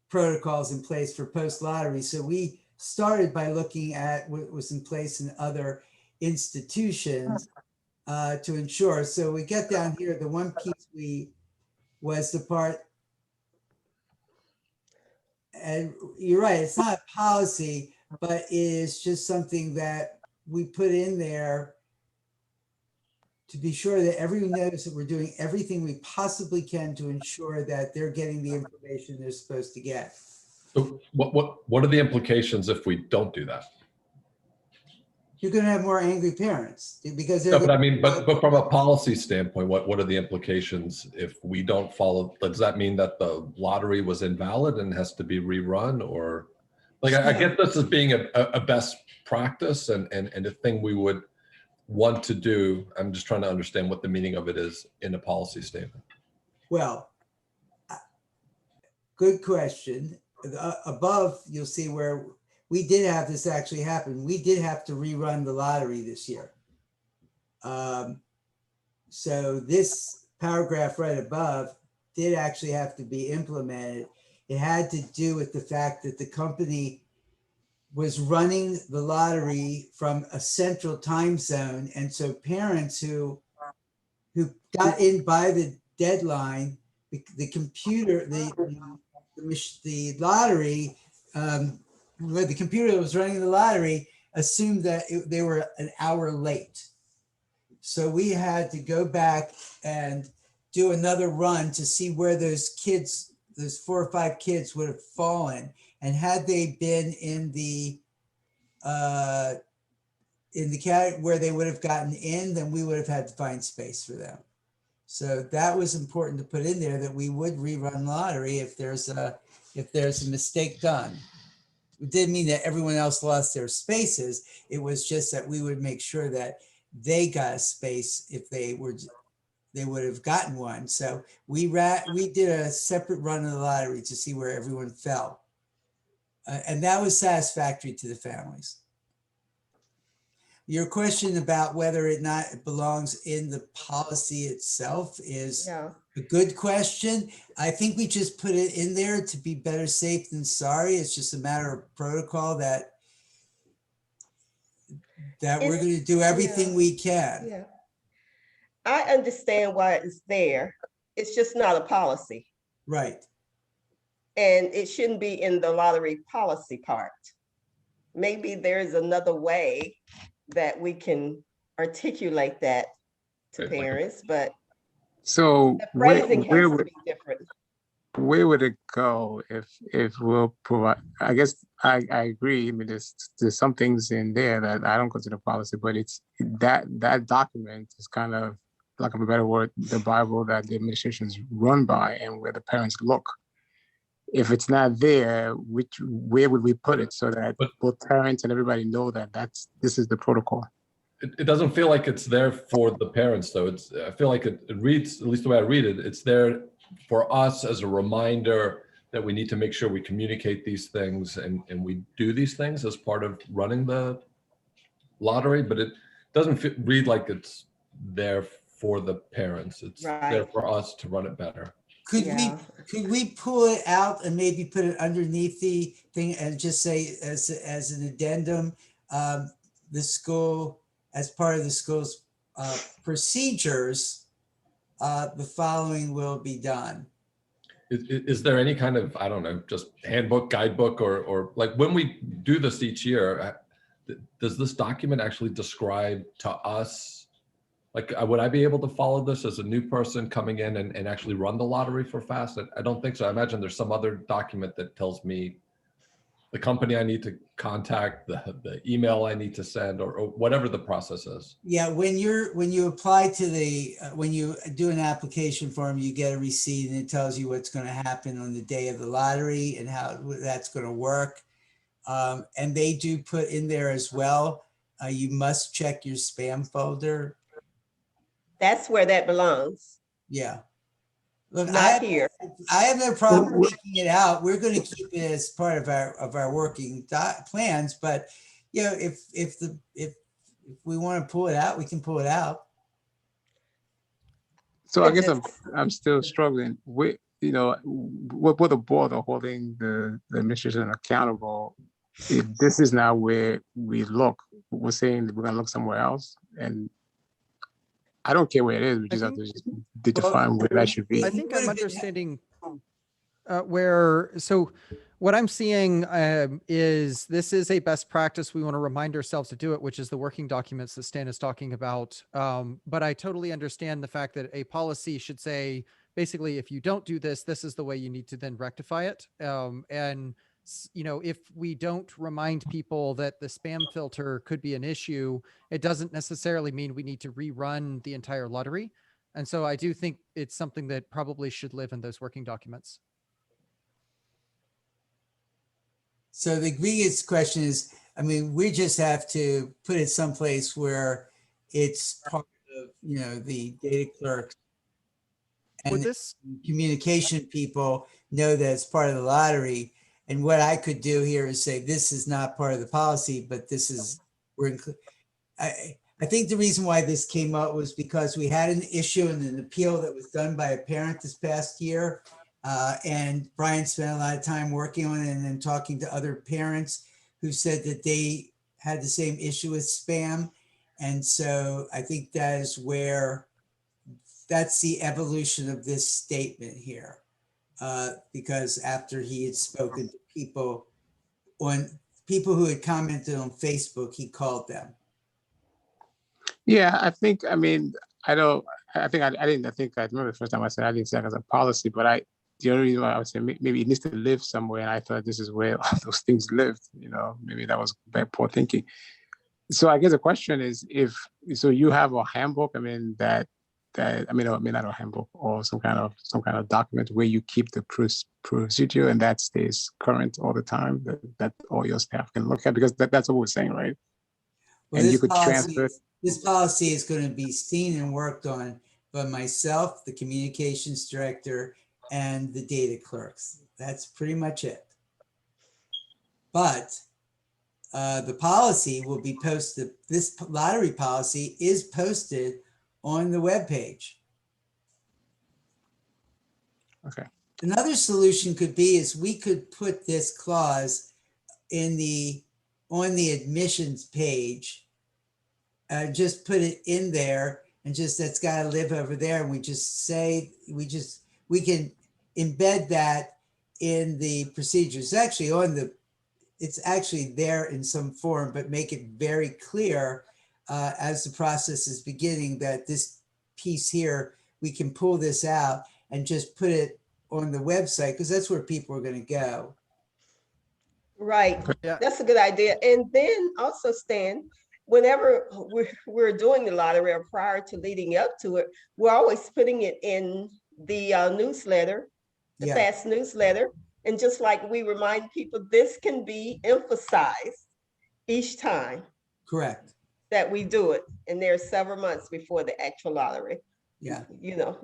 protocols in place for post-lottery. So we started by looking at what was in place in other institutions to ensure. So we get down here, the one piece was the part, and you're right, it's not a policy, but it is just something that we put in there to be sure that everyone knows that we're doing everything we possibly can to ensure that they're getting the information they're supposed to get. So what are the implications if we don't do that? You're going to have more angry parents because No, but I mean, but from a policy standpoint, what are the implications if we don't follow? Does that mean that the lottery was invalid and has to be rerun, or like I get this as being a best practice and a thing we would want to do. I'm just trying to understand what the meaning of it is in a policy statement. Well, good question. Above, you'll see where we did have this actually happen. We did have to rerun the lottery this year. So this paragraph right above did actually have to be implemented. It had to do with the fact that the company was running the lottery from a central time zone. And so parents who got in by the deadline, the computer, the lottery, where the computer that was running the lottery assumed that they were an hour late. So we had to go back and do another run to see where those kids, those 4 or 5 kids would have fallen. And had they been in the category where they would have gotten in, then we would have had to find space for them. So that was important to put in there, that we would rerun lottery if there's a mistake done. It didn't mean that everyone else lost their spaces. It was just that we would make sure that they got a space if they would have gotten one. So we did a separate run of the lottery to see where everyone fell. And that was satisfactory to the families. Your question about whether it belongs in the policy itself is a good question. I think we just put it in there to be better safe than sorry. It's just a matter of protocol that we're going to do everything we can. Yeah, I understand why it's there. It's just not a policy. Right. And it shouldn't be in the lottery policy part. Maybe there's another way that we can articulate that to parents, but so the phrasing has to be different. Where would it go if we'll provide? I guess I agree. I mean, there's some things in there that I don't consider policy, but it's that document is kind of lack of a better word, the Bible that the administration is run by and where the parents look. If it's not there, where would we put it so that both parents and everybody know that this is the protocol? It doesn't feel like it's there for the parents, though. I feel like it reads, at least the way I read it, it's there for us as a reminder that we need to make sure we communicate these things and we do these things as part of running the lottery, but it doesn't read like it's there for the parents. It's there for us to run it better. Could we pull it out and maybe put it underneath the thing and just say as an addendum, the school, as part of the school's procedures, the following will be done? Is there any kind of, I don't know, just handbook, guidebook, or like when we do this each year, does this document actually describe to us, like, would I be able to follow this as a new person coming in and actually run the lottery for FAST? I don't think so. I imagine there's some other document that tells me the company I need to contact, the email I need to send, or whatever the process is. Yeah, when you apply to when you do an application form, you get a receipt and it tells you what's going to happen on the day of the lottery and how that's going to work. And they do put in there as well, you must check your spam folder. That's where that belongs. Yeah. Look, Not here. I have no problem taking it out. We're going to keep it as part of our working plans. But you know, if we want to pull it out, we can pull it out. So I guess I'm still struggling with, you know, what the board are holding the administration accountable. If this is now where we look, we're saying that we're gonna look somewhere else, and I don't care where it is. We just have to just define where that should be. I think I'm understanding so what I'm seeing is this is a best practice. We want to remind ourselves to do it, which is the working documents that Stan is talking about. But I totally understand the fact that a policy should say, basically, if you don't do this, this is the way you need to then rectify it. And you know, if we don't remind people that the spam filter could be an issue, it doesn't necessarily mean we need to rerun the entire lottery. And so I do think it's something that probably should live in those working documents. So the biggest question is, I mean, we just have to put it someplace where it's part of, you know, the data clerks and this communication people know that it's part of the lottery. And what I could do here is say, this is not part of the policy, but this is, I think the reason why this came up was because we had an issue and an appeal that was done by a parent this past year. And Brian spent a lot of time working on it and then talking to other parents who said that they had the same issue with spam. And so I think that is where, that's the evolution of this statement here. Because after he had spoken to people who had commented on Facebook, he called them. Yeah, I think, I mean, I remember the first time I said I didn't say it as a policy, but the only reason why I would say maybe it needs to live somewhere, and I thought this is where those things lived, you know, maybe that was poor thinking. So I guess the question is, so you have a handbook, I mean, not a handbook or some kind of document where you keep the procedure and that stays current all the time, that all your staff can look at, because that's what we're saying, right? Well, and you could transfer. This policy is going to be seen and worked on by myself, the communications director, and the data clerks. That's pretty much it. But the policy will be posted. This lottery policy is posted on the webpage. Okay. Another solution could be is we could put this clause on the admissions page, just put it in there and just that's got to live over there. And we just say, we can embed that in the procedures. It's actually there in some form, but make it very clear as the process is beginning that this piece here, we can pull this out and just put it on the website, because that's where people are going to go. Right. Yeah. That's a good idea. And then also, Stan, whenever we're doing the lottery or prior to leading up to it, we're always putting it in the newsletter, the Yeah. fast newsletter. And just like we remind people, this can be emphasized each time Correct. that we do it. And there's several months before the actual lottery, Yeah.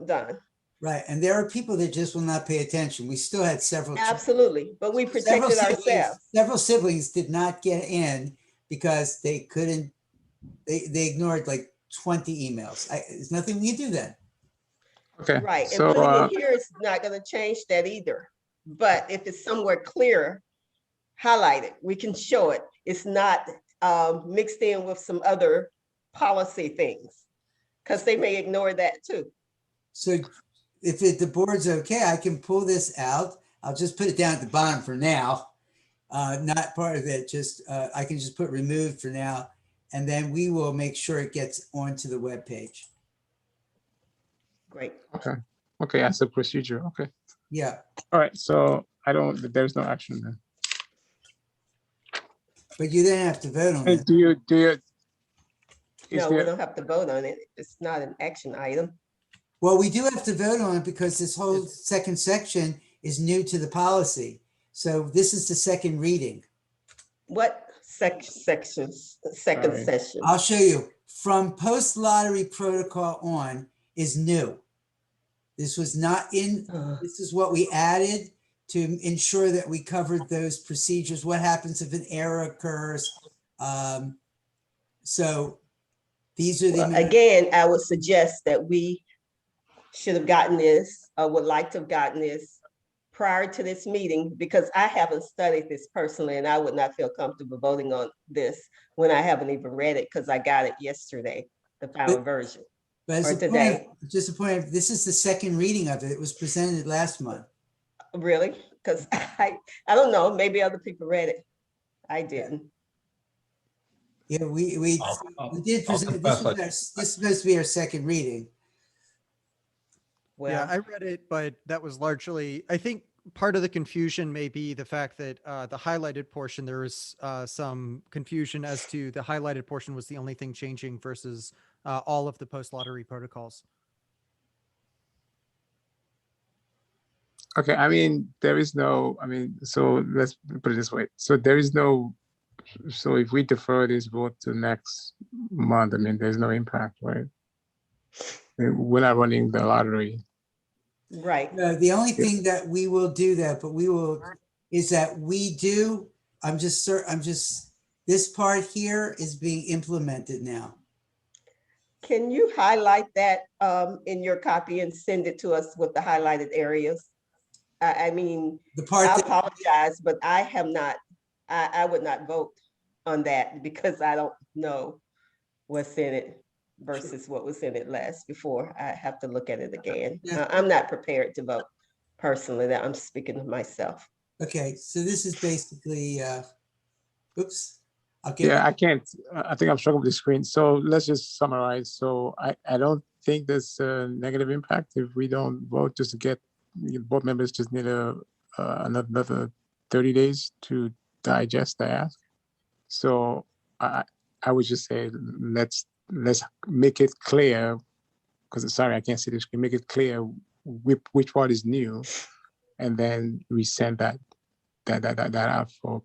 done. Right. And there are people that just will not pay attention. We still had several. Absolutely. But we Several protected siblings, ourselves. several siblings did not get in because they couldn't, they ignored like 20 emails. There's nothing we can do then. Okay. Right. And So, putting it here is not going to change that either. But if it's somewhere clear, highlight it. We can show it. It's not mixed in with some other policy things because they may ignore that too. So if the board's okay, I can pull this out. I'll just put it down at the bottom for now. Not part of it, just I can just put removed for now. And then we will make sure it gets onto the webpage. Great. okay. Okay, as a procedure. Okay. Yeah, All right. So there's no action then. but you then have to vote on And it. do you, is No, we there, don't have to vote on it. It's not an action item. Well, we do have to vote on it because this whole second section is new to the policy. So this is the second reading. What sections, second Sorry. session? I'll show you. From post-lottery protocol on is new. This was not in, this is what we added to ensure that we covered those procedures. What happens if an error occurs? So these are the. Well, again, I would suggest that we should have gotten this, or would like to have gotten this prior to this meeting, because I haven't studied this personally, and I would not feel comfortable voting on this when I haven't even read it, because I got it yesterday, the final version. But as or a today. point, just a point, this is the second reading of it. It was presented last month. Really? Because I don't know, maybe other people read it. I didn't. Yeah, we did present, this is supposed to be our second reading. Well, Yeah, I read it, but that was largely, I think part of the confusion may be the fact that the highlighted portion, there was some confusion as to the highlighted portion was the only thing changing versus all of the post-lottery protocols. okay, I mean, there is no, I mean, so let's put it this way. So there is no, so if we defer this vote to next month, I mean, there's no impact, right? We're not running the lottery. right. No, the only thing that we will do that, but we will, is that we do, this part here is being implemented now. Can you highlight that in your copy and send it to us with the highlighted areas? I mean, The part I that, apologize, but I have not, I would not vote on that because I don't know what's in it versus what was in it before. I have to look at it again. Yeah. I'm not prepared to vote personally, that I'm speaking of myself. okay, so this is basically, oops. I'll get Yeah, I can't, I think I'm struggling with the screen. So let's just summarize. So I don't think there's a negative impact if we don't vote, just to get, board members just need another 30 days to digest the ask. So I would just say, let's make it clear, because sorry, I can't see the screen, make it clear which part is new, and then we send that out for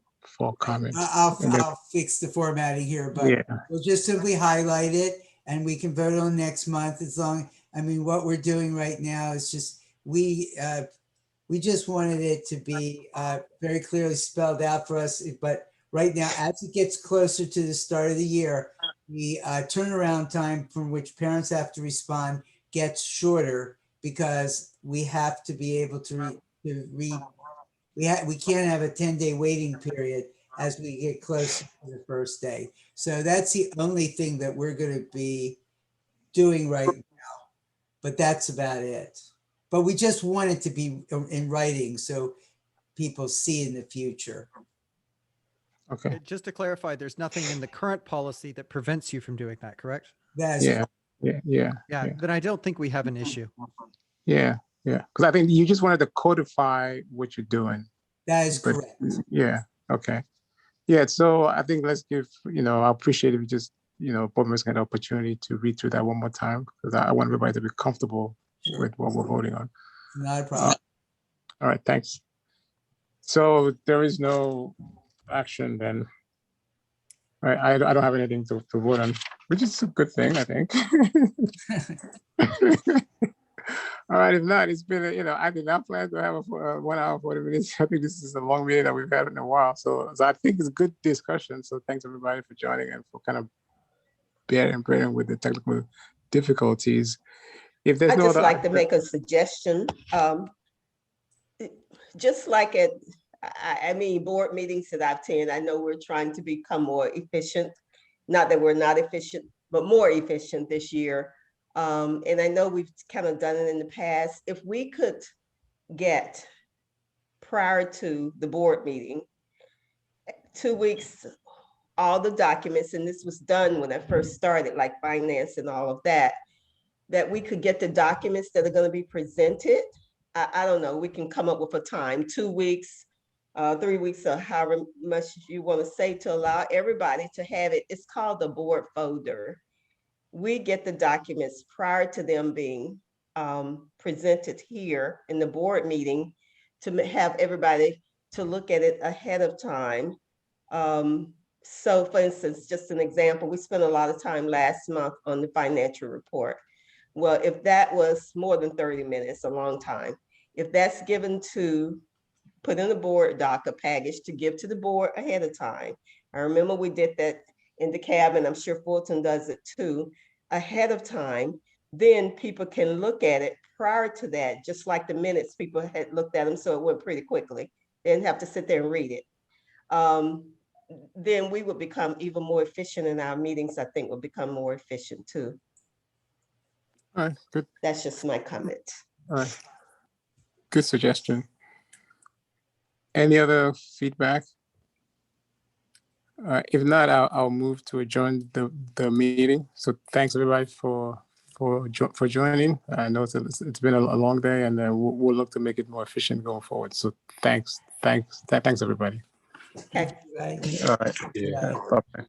comments. I'll fix the formatting here, but Yeah. we'll just simply highlight it and we can vote on next month as long, I mean, what we're doing right now is just, we just wanted it to be very clearly spelled out for us, but right now, as it gets closer to the start of the year, the turnaround time from which parents have to respond gets shorter because we have to be able to we can't have a 10-day waiting period as we get close to the first day. So that's the only thing that we're going to be doing right now, but that's about it. But we just want it to be in writing so people see in the future. Okay. Just to clarify, there's nothing in the current policy that prevents you from doing that, correct? That's Yeah. Then I don't think we have an issue. Yeah. Because I think you just wanted to codify what you're doing. That is But, correct. yeah. Okay. Yeah. So I think let's give, I appreciate if you just board members get an opportunity to read through that one more time, because I want everybody to be comfortable with what we're voting on. Not a problem. All right, thanks. So there is no action then. All right, I don't have anything to vote on, which is a good thing, I think. All right, if not, it's been, I did not plan to have a 1 hour, 40 minutes. I think this is a long meeting that we've had in a while. So I think it's a good discussion. So thanks everybody for joining and for kind of bearing with the technical difficulties. If there's I'd no just other, like to make a suggestion. Just like I mean, board meetings that I've attended, I know we're trying to become more efficient. Not that we're not efficient, but more efficient this year. And I know we've kind of done it in the past. If we could get, prior to the board meeting, 2 weeks, all the documents, and this was done when I first started, like finance and all of that, that we could get the documents that are going to be presented. I don't know, we can come up with a time, 2 weeks, 3 weeks, or however much you want to say, to allow everybody to have it. It's called the board folder. We get the documents prior to them being presented here in the board meeting, to have everybody to look at it ahead of time. So for instance, just an example, we spent a lot of time last month on the financial report. Well, if that was more than 30 minutes, a long time, if that's given to, put in the board doc, a package to give to the board ahead of time. I remember we did that in the cabin. I'm sure Fulton does it too, ahead of time. Then people can look at it prior to that, just like the minutes, people had looked at them, so it went pretty quickly. They didn't have to sit there and read it. Then we would become even more efficient in our meetings. I think will become more efficient too. all right, good. That's just my comment. All right, good suggestion. Any other feedback? If not, I'll move to adjourn the meeting. So thanks everybody for joining. I know it's been a long day, and we'll look to make it more efficient going forward. So thanks everybody. Okay. Right. All right. Yeah. Bye-bye.